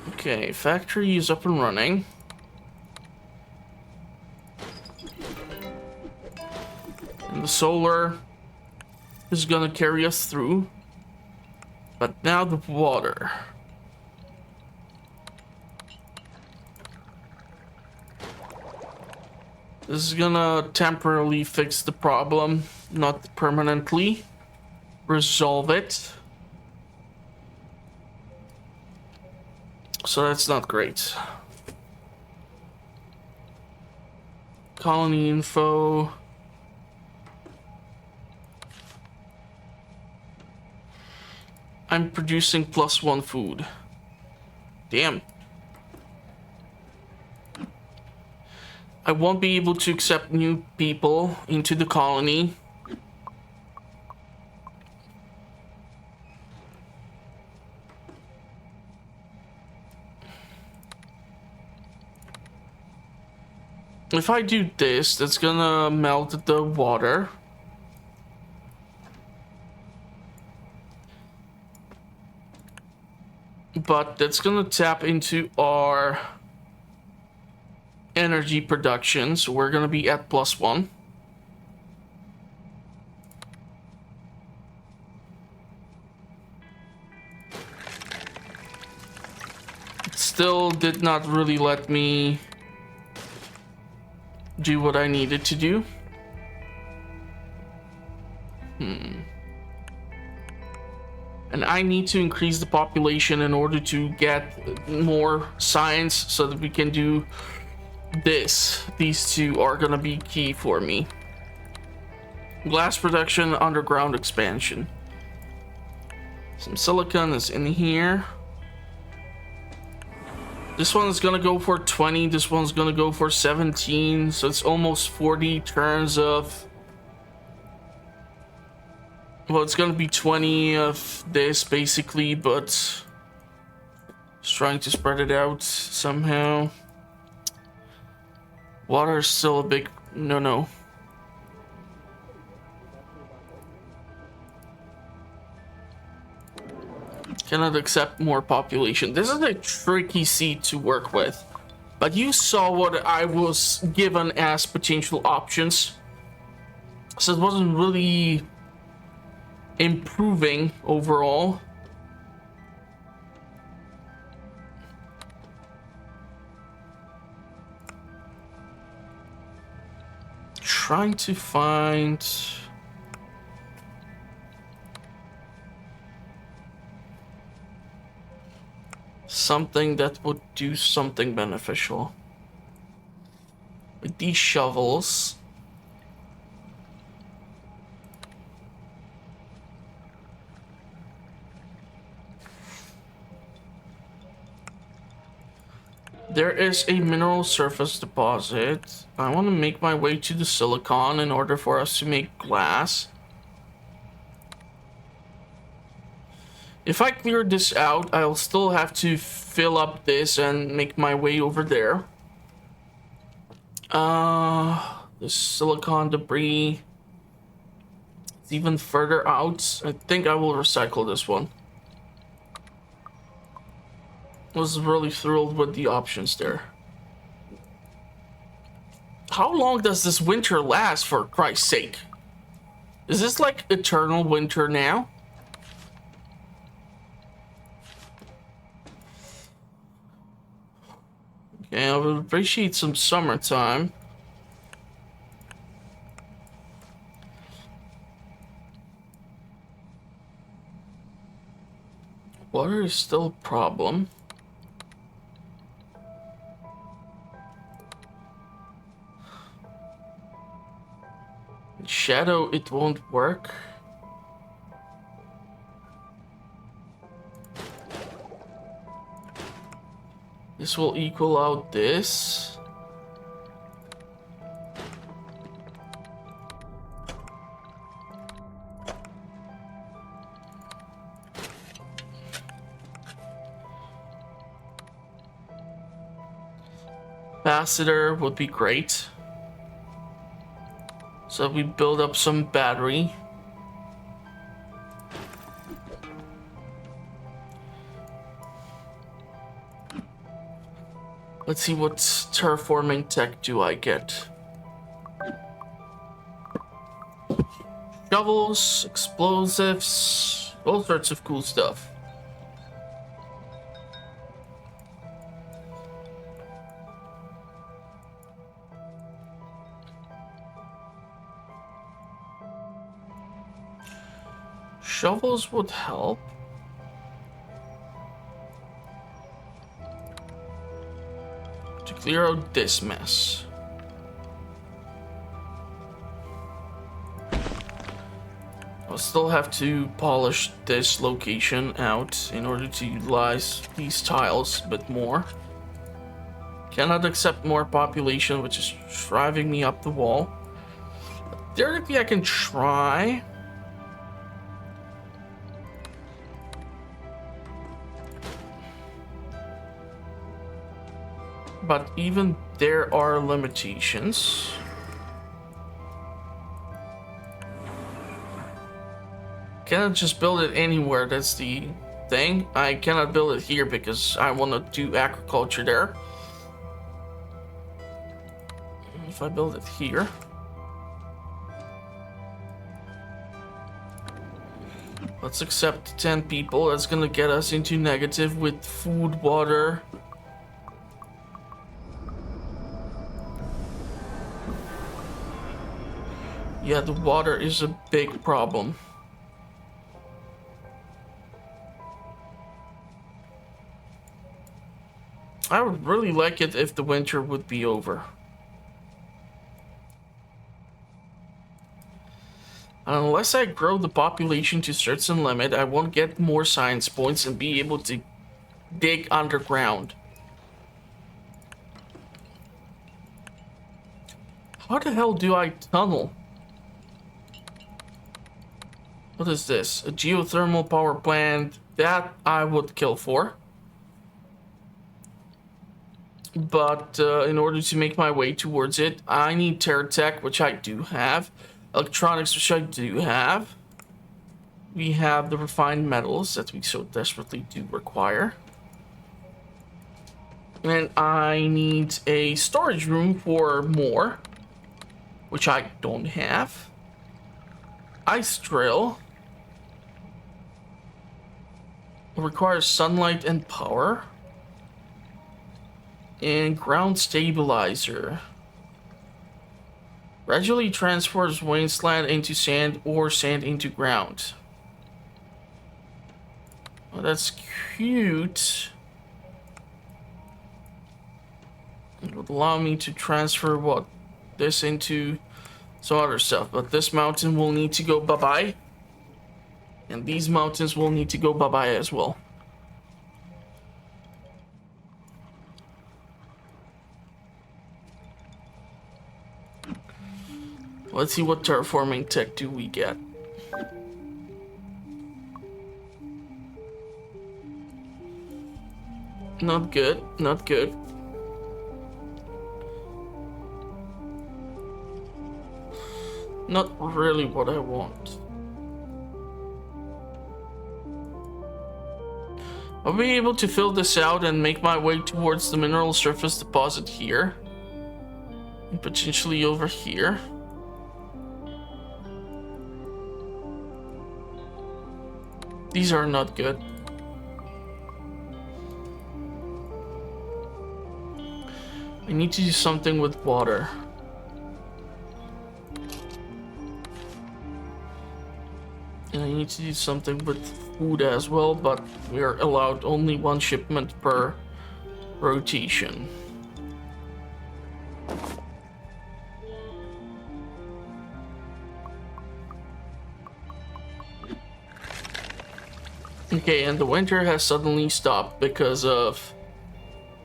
Okay, factory is up and running. And the solar is gonna carry us through. But now the water. This is gonna temporarily fix the problem, not permanently resolve it. So that's not great. Colony info. I'm producing +1 food. Damn. I won't be able to accept new people into the colony. If I do this, that's gonna melt the water. But that's gonna tap into our energy production, so we're gonna be at +1. It still did not really let me do what I needed to do. And I need to increase the population in order to get more science so that we can do this. These two are gonna be key for me. Glass production, underground expansion. Some silicon is in here. This one is gonna go for 20, this one's gonna go for 17, so it's almost 40 turns of... Well, it's gonna be 20 of this basically, but just trying to spread it out somehow. Water is still a big no-no. Cannot accept more population. This is a tricky seed to work with, but you saw what I was given as potential options, so it wasn't really improving overall. Trying to find something that would do something beneficial. With these shovels, there is a mineral surface deposit. I want to make my way to the silicon in order for us to make glass. If I clear this out, I'll still have to fill up this and make my way over there. The silicon debris. It's even further out. I think I will recycle this one. Was really thrilled with the options there. How long does this winter last, for Christ's sake? Is this like eternal winter now? Yeah, I would appreciate some summertime. Water is still a problem. In shadow, it won't work. This will equal out this. Capacitor would be great. So we build up some battery. Let's see what terraforming tech do I get. Shovels, explosives, all sorts of cool stuff. Shovels would help. To clear out this mess. I'll still have to polish this location out in order to utilize these tiles a bit more. Cannot accept more population, which is driving me up the wall. Theoretically, I can try. But even there are limitations. Cannot just build it anywhere, that's the thing. I cannot build it here because I want to do agriculture there. If I build it here. Let's accept 10 people. That's gonna get us into negative with food, water. Yeah, the water is a big problem. I would really like it if the winter would be over. Unless I grow the population to a certain limit, I won't get more science points and be able to dig underground. How the hell do I tunnel? What is this? A geothermal power plant. That I would kill for. But in order to make my way towards it, I need terra tech, which I do have. Electronics, which I do have. We have the refined metals that we so desperately do require. And I need a storage room for more, which I don't have. Ice drill. Requires sunlight and power. And ground stabilizer. Gradually transfers wasteland into sand or sand into ground. Well, that's cute. It would allow me to transfer what? This into some other stuff. But this mountain will need to go bye-bye. And these mountains will need to go bye-bye as well. Let's see what terraforming tech do we get. Not good, not good. Not really what I want. I'll be able to fill this out and make my way towards the mineral surface deposit here. And potentially over here. These are not good. I need to do something with water. And I need to do something with food as well, but we are allowed only one shipment per rotation. Okay, and the winter has suddenly stopped because of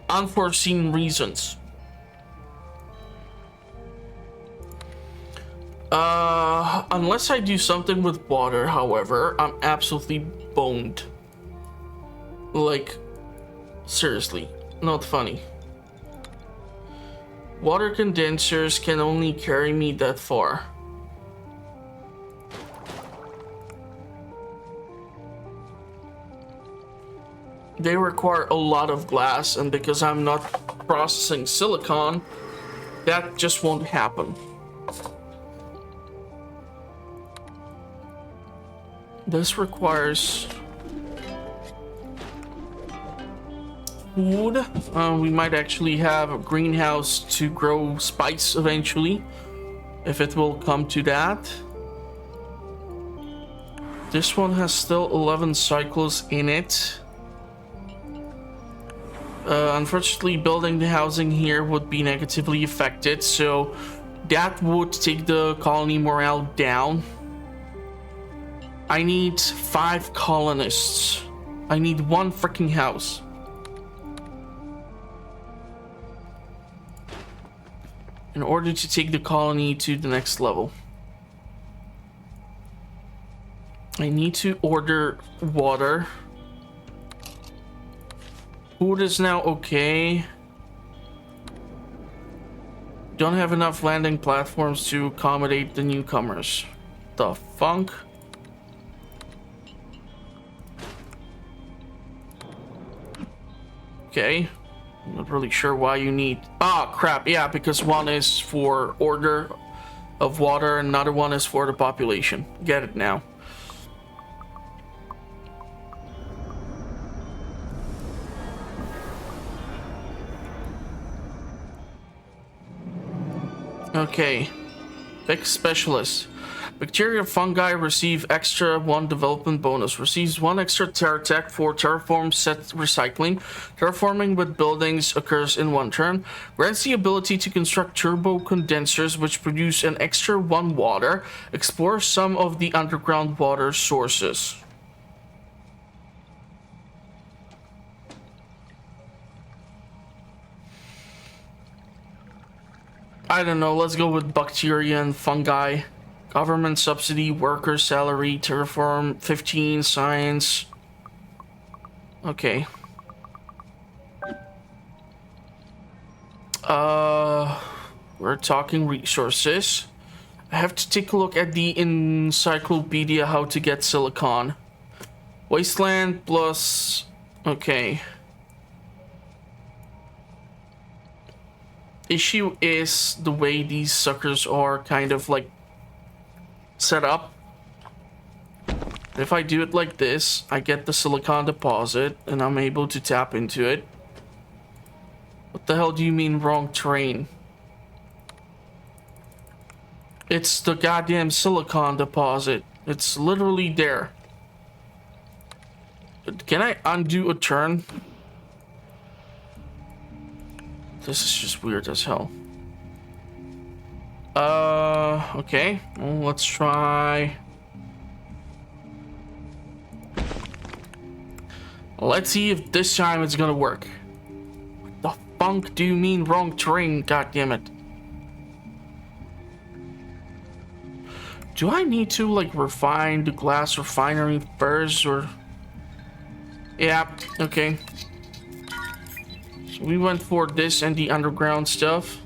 unforeseen reasons. Unless I do something with water, however, I'm absolutely boned. Like, seriously, not funny. Water condensers can only carry me that far. They require a lot of glass, and because I'm not processing silicon, that just won't happen. This requires food. We might actually have a greenhouse to grow spice eventually, if it will come to that. This one has still 11 cycles in it. Unfortunately, building the housing here would be negatively affected, so that would take the colony morale down. I need 5 colonists. I need 1 freaking house. In order to take the colony to the next level. I need to order water. Food is now okay. Don't have enough landing platforms to accommodate the newcomers. The funk? Okay. I'm not really sure why you need... Ah, crap. Yeah, because one is for order of water and another one is for the population. Get it now. Okay. Pick specialist. Bacteria and fungi receive extra 1 development bonus. Receives 1 extra terra tech for terraform set recycling. Terraforming with buildings occurs in 1 turn. Grants the ability to construct turbo condensers which produce an extra 1 water. Explore some of the underground water sources. I don't know, let's go with bacteria and fungi. Government subsidy, worker salary, terraform, 15, science. Okay. We're talking resources. I have to take a look at the encyclopedia how to get silicon. Wasteland plus... Okay. Issue is the way these suckers are kind of like set up. If I do it like this, I get the silicon deposit and I'm able to tap into it. What the hell do you mean wrong terrain? It's the goddamn silicon deposit. It's literally there. Can I undo a turn? This is just weird as hell. Okay. Well, let's try. Let's see if this time it's gonna work. What the funk do you mean wrong terrain? God damn it. Do I need to like refine the glass refinery first or? Yeah, okay. So we went for this and the underground stuff.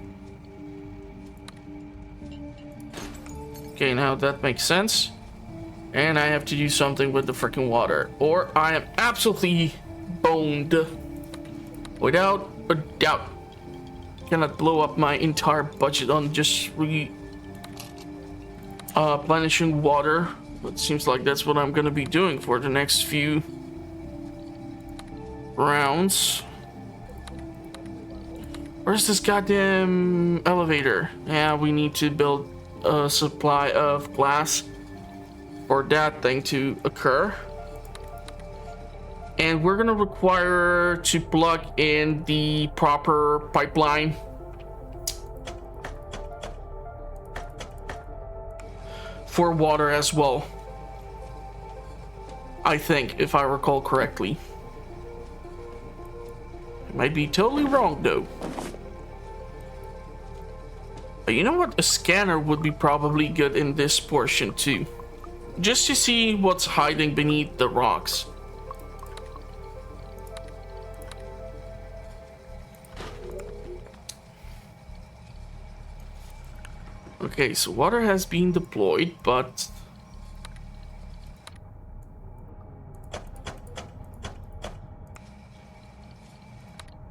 Okay, now that makes sense. And I have to do something with the freaking water, or I am absolutely boned. Without a doubt. Cannot blow up my entire budget on just replenishing water. But it seems like that's what I'm gonna be doing for the next few rounds. Where's this goddamn elevator? Yeah, we need to build a supply of glass for that thing to occur. And we're gonna require to plug in the proper pipeline for water as well. I think, if I recall correctly. I might be totally wrong though. But you know what? A scanner would be probably good in this portion too. Just to see what's hiding beneath the rocks. Okay, so water has been deployed, but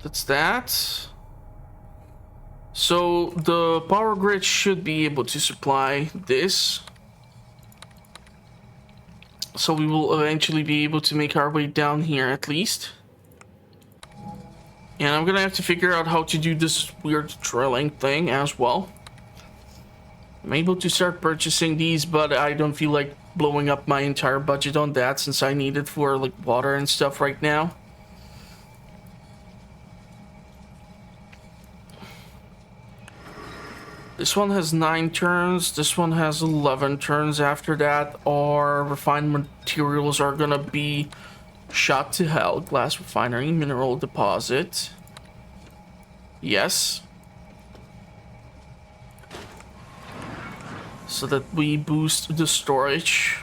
that's that. So the power grid should be able to supply this. So we will eventually be able to make our way down here at least. And I'm gonna have to figure out how to do this weird drilling thing as well. I'm able to start purchasing these, but I don't feel like blowing up my entire budget on that since I need it for like water and stuff right now. This one has 9 turns, this one has 11 turns. After that, our refined materials are gonna be shot to hell. Glass refinery, mineral deposit. Yes. So that we boost the storage.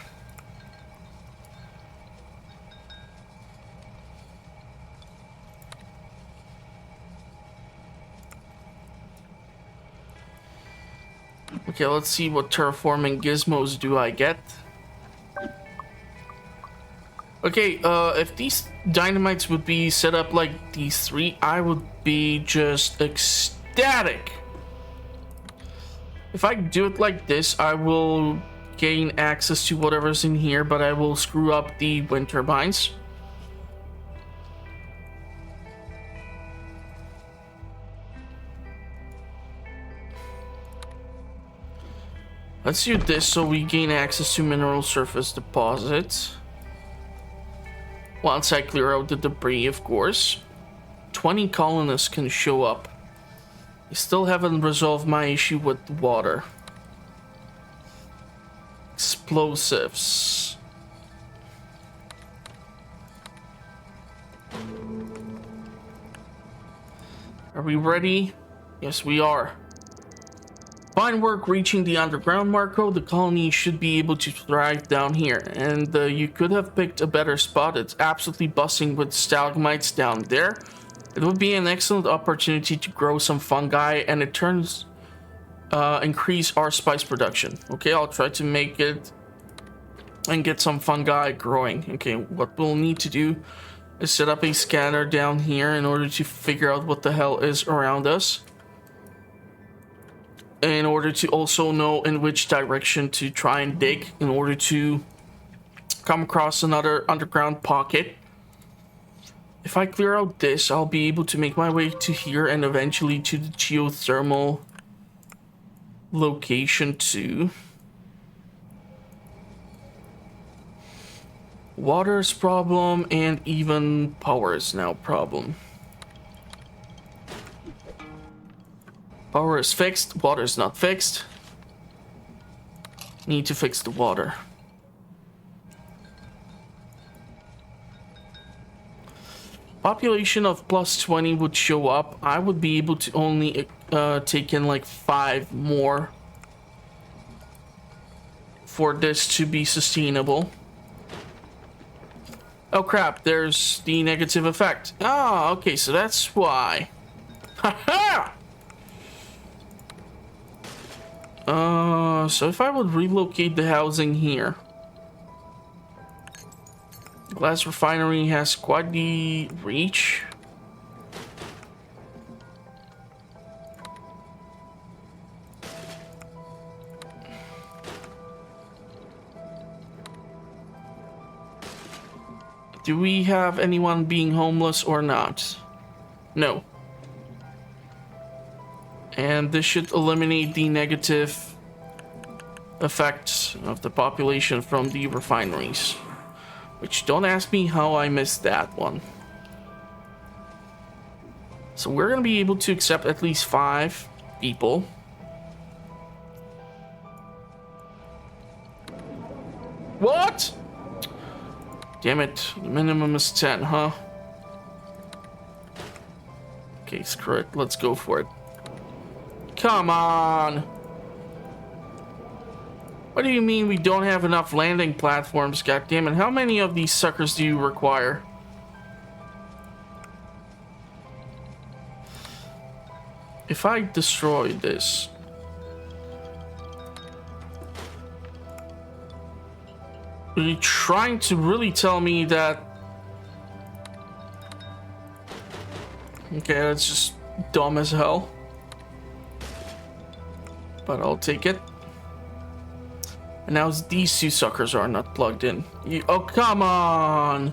Okay, let's see what terraforming gizmos do I get. Okay, if these dynamites would be set up like these 3, I would be just ecstatic. If I do it like this, I will gain access to whatever's in here, but I will screw up the wind turbines. Let's do this so we gain access to mineral surface deposits. Once I clear out the debris, of course. 20 colonists can show up. I still haven't resolved my issue with water. Explosives. Are we ready? Yes, we are. Fine work reaching the underground, Marco. The colony should be able to thrive down here. And you could have picked a better spot. It's absolutely buzzing with stalagmites down there. It would be an excellent opportunity to grow some fungi, and it turns increase our spice production. Okay, I'll try to make it and get some fungi growing. Okay, what we'll need to do is set up a scanner down here in order to figure out what the hell is around us. In order to also know in which direction to try and dig in order to come across another underground pocket. If I clear out this, I'll be able to make my way to here and eventually to the geothermal location too. Water's problem and even power is now problem. Power is fixed, water is not fixed. Need to fix the water. Population of plus 20 would show up. I would be able to only take in like 5 more for this to be sustainable. Oh crap, there's the negative effect. Ah, okay, so that's why. Haha! So if I would relocate the housing here. Glass refinery has quite the reach. Do we have anyone being homeless or not? No. And this should eliminate the negative effects of the population from the refineries. Which, don't ask me how I missed that one. So we're going to be able to accept at least 5 people. What? Damn it. The minimum is 10, huh? Okay, screw it. Let's go for it. Come on. What do you mean we don't have enough landing platforms? God damn it. How many of these suckers do you require? If I destroy this, are you trying to really tell me that? Okay, that's just dumb as hell. But I'll take it. And now these 2 suckers are not plugged in. Oh, come on!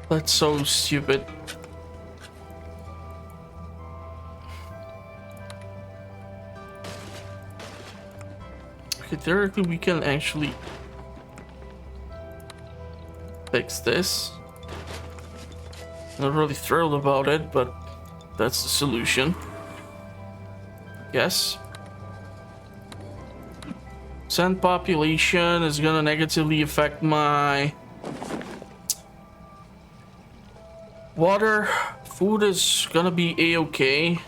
That's so stupid. Okay, theoretically we can actually fix this. Not really thrilled about it, but that's the solution. Yes. Sand population is gonna negatively affect my water. Food is gonna be a-okay.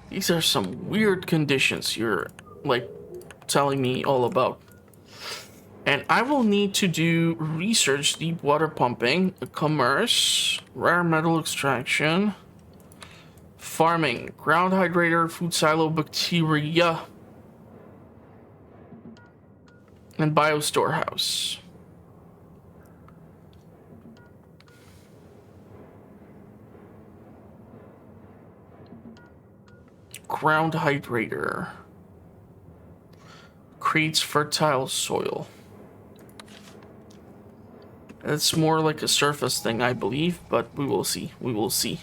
These are some weird conditions you're like telling me all about. And I will need to do research, deep water pumping, commerce, rare metal extraction, farming, ground hydrator, food silo, bacteria, and biostorehouse. Ground hydrator creates fertile soil. It's more like a surface thing, I believe, but we will see. We will see.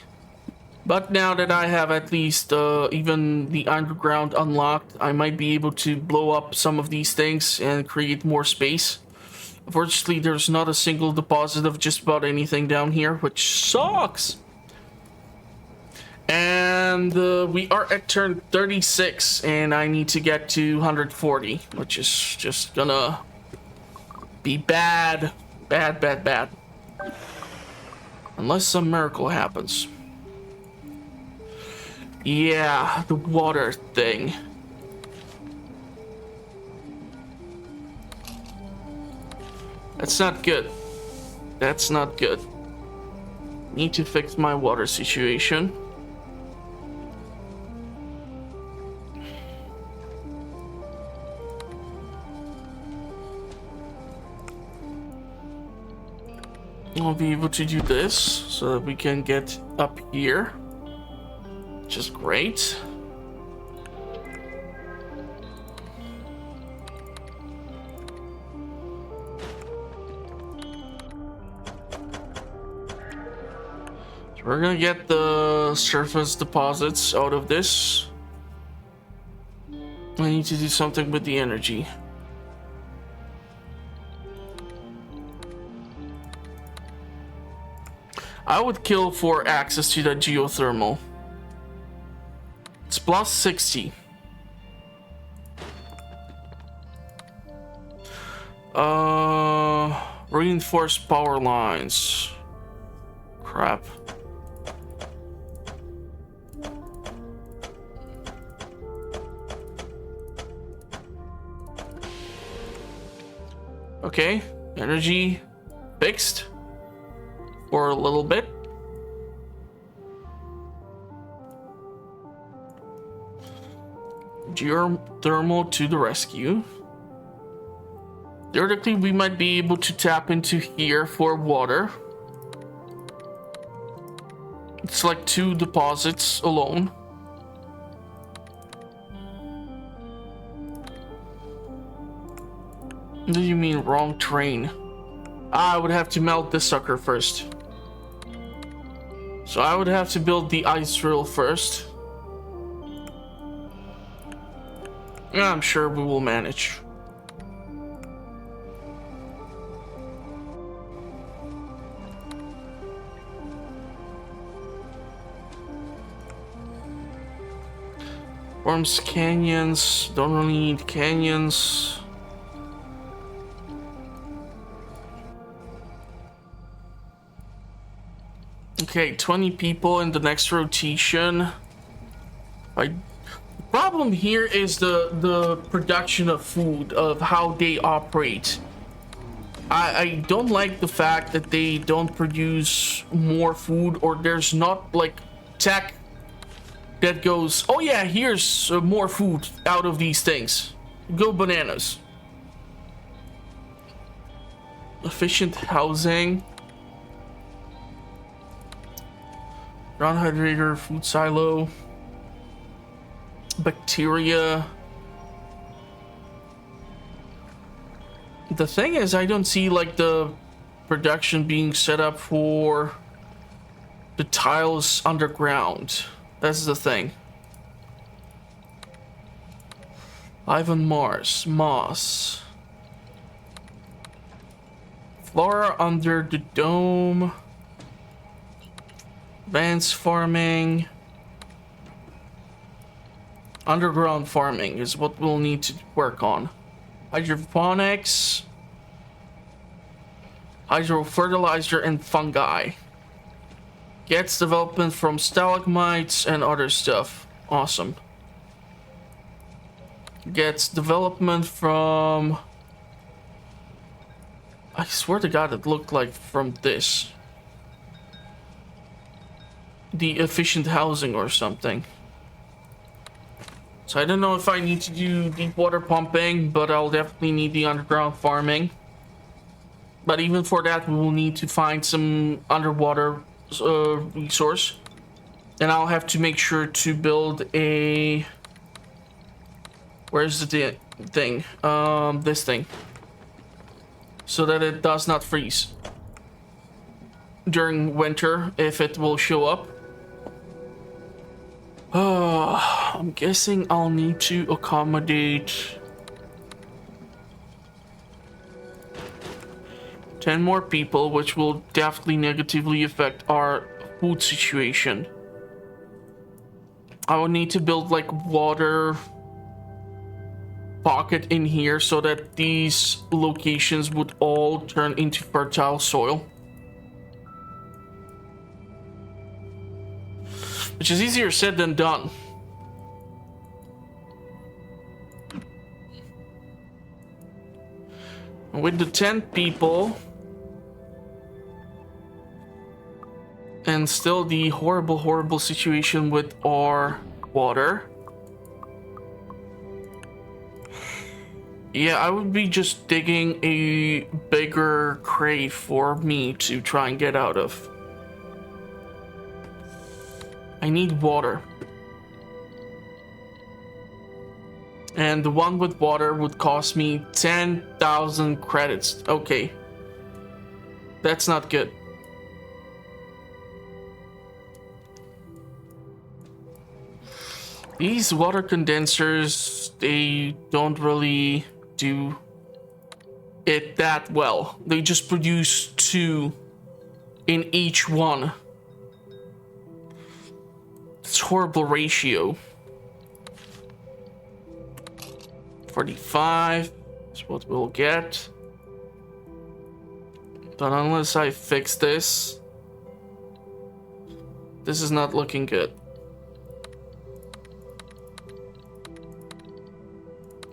But now that I have at least even the underground unlocked, I might be able to blow up some of these things and create more space. Unfortunately, there's not a single deposit of just about anything down here, which sucks. And we are at turn 36, and I need to get to 140, which is just gonna be bad. Bad, bad, bad. Unless some miracle happens. Yeah, the water thing. That's not good. That's not good. Need to fix my water situation. I'll be able to do this so that we can get up here, which is great. So we're gonna get the surface deposits out of this. I need to do something with the energy. I would kill for access to that geothermal. It's plus 60. Reinforced power lines. Crap. Okay, energy fixed for a little bit. Geothermal to the rescue. Theoretically, we might be able to tap into here for water. It's like 2 deposits alone. What do you mean wrong train? I would have to melt this sucker first. So I would have to build the ice drill first. I'm sure we will manage. Forms canyons. Don't really need canyons. Okay, 20 people in the next rotation. The problem here is the production of food, of how they operate. I don't like the fact that they don't produce more food, or there's not like tech that goes, oh yeah, here's more food out of these things. Go bananas. Efficient housing. Ground hydrator, food silo. Bacteria. The thing is, I don't see like the production being set up for the tiles underground. That's the thing. Live on Mars. Moss. Flora under the dome. Advanced farming. Underground farming is what we'll need to work on. Hydroponics. Hydrofertilizer and fungi. Gets development from stalagmites and other stuff. Awesome. Gets development from... I swear to God it looked like from this. The efficient housing or something. So I don't know if I need to do deep water pumping, but I'll definitely need the underground farming. But even for that, we will need to find some underwater resource. And I'll have to make sure to build a... Where's the thing? This thing. So that it does not freeze during winter, if it will show up. I'm guessing I'll need to accommodate 10 more people, which will definitely negatively affect our food situation. I will need to build like water pocket in here so that these locations would all turn into fertile soil. Which is easier said than done. With the 10 people and still the horrible situation with our water. Yeah, I would be just digging a bigger crate for me to try and get out of. I need water. And the one with water would cost me 10,000 credits. Okay. That's not good. These water condensers, they don't really do it that well. They just produce 2 in each one. It's horrible ratio. 45 is what we'll get. But unless I fix this, this is not looking good.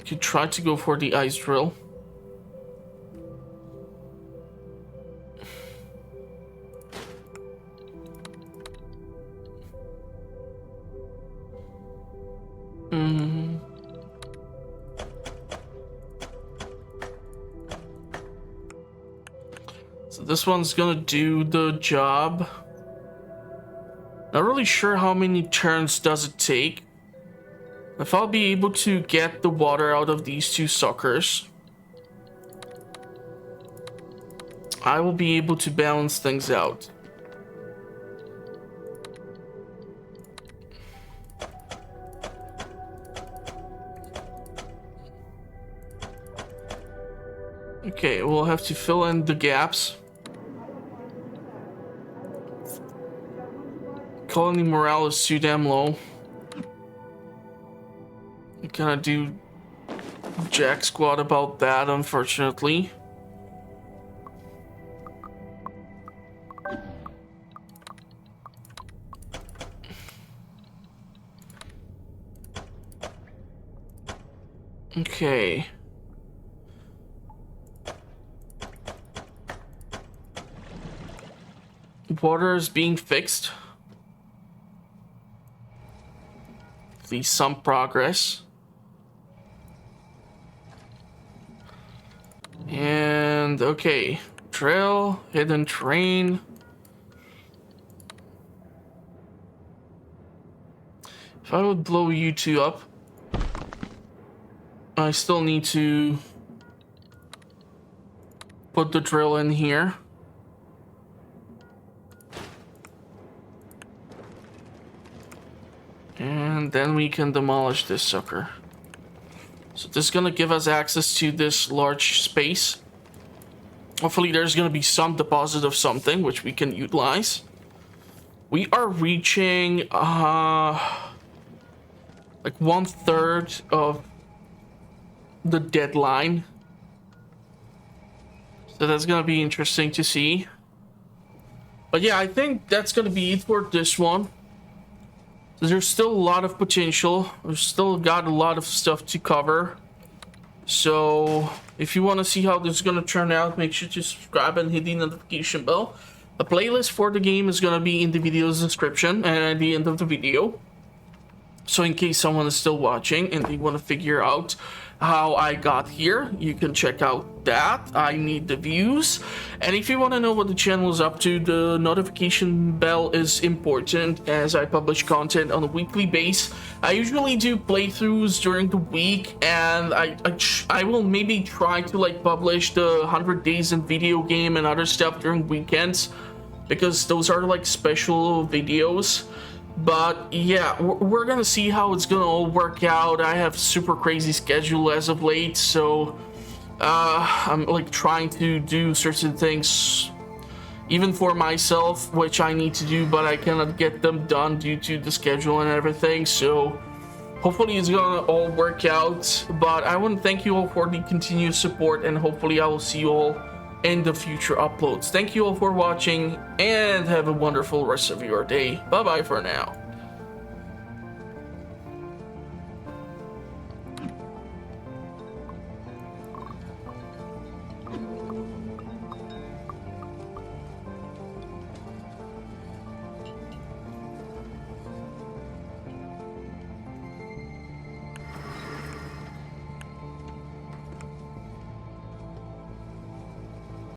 Could try to go for the ice drill. So this one's gonna do the job. Not really sure how many turns does it take. If I'll be able to get the water out of these two suckers, I will be able to balance things out. Okay, we'll have to fill in the gaps. Colony morale is too damn low. I cannot do jack squat about that, unfortunately. Okay. Water is being fixed. At least some progress. And okay, trail, hidden train. If I would blow you two up, I still need to put the drill in here. And then we can demolish this sucker. So this is gonna give us access to this large space. Hopefully there's gonna be some deposit of something which we can utilize. We are reaching like 1/3 of the deadline. So that's gonna be interesting to see. But yeah, I think that's gonna be it for this one. So there's still a lot of potential. We've still got a lot of stuff to cover. So if you want to see how this is going to turn out, make sure to subscribe and hit the notification bell. The playlist for the game is going to be in the video's description and at the end of the video. So in case someone is still watching and they want to figure out how I got here, you can check out that. I need the views. And if you want to know what the channel is up to, the notification bell is important as I publish content on a weekly basis. I usually do playthroughs during the week, and I will maybe try to like publish the 100 days in video game and other stuff during weekends, because those are like special videos. But yeah, we're gonna see how it's gonna all work out. I have super crazy schedule as of late, so I'm like trying to do certain things even for myself, which I need to do, but I cannot get them done due to the schedule and everything. So hopefully it's gonna all work out. But I want to thank you all for the continued support, and hopefully I will see you all in the future uploads. Thank you all for watching, and have a wonderful rest of your day. Bye bye for now.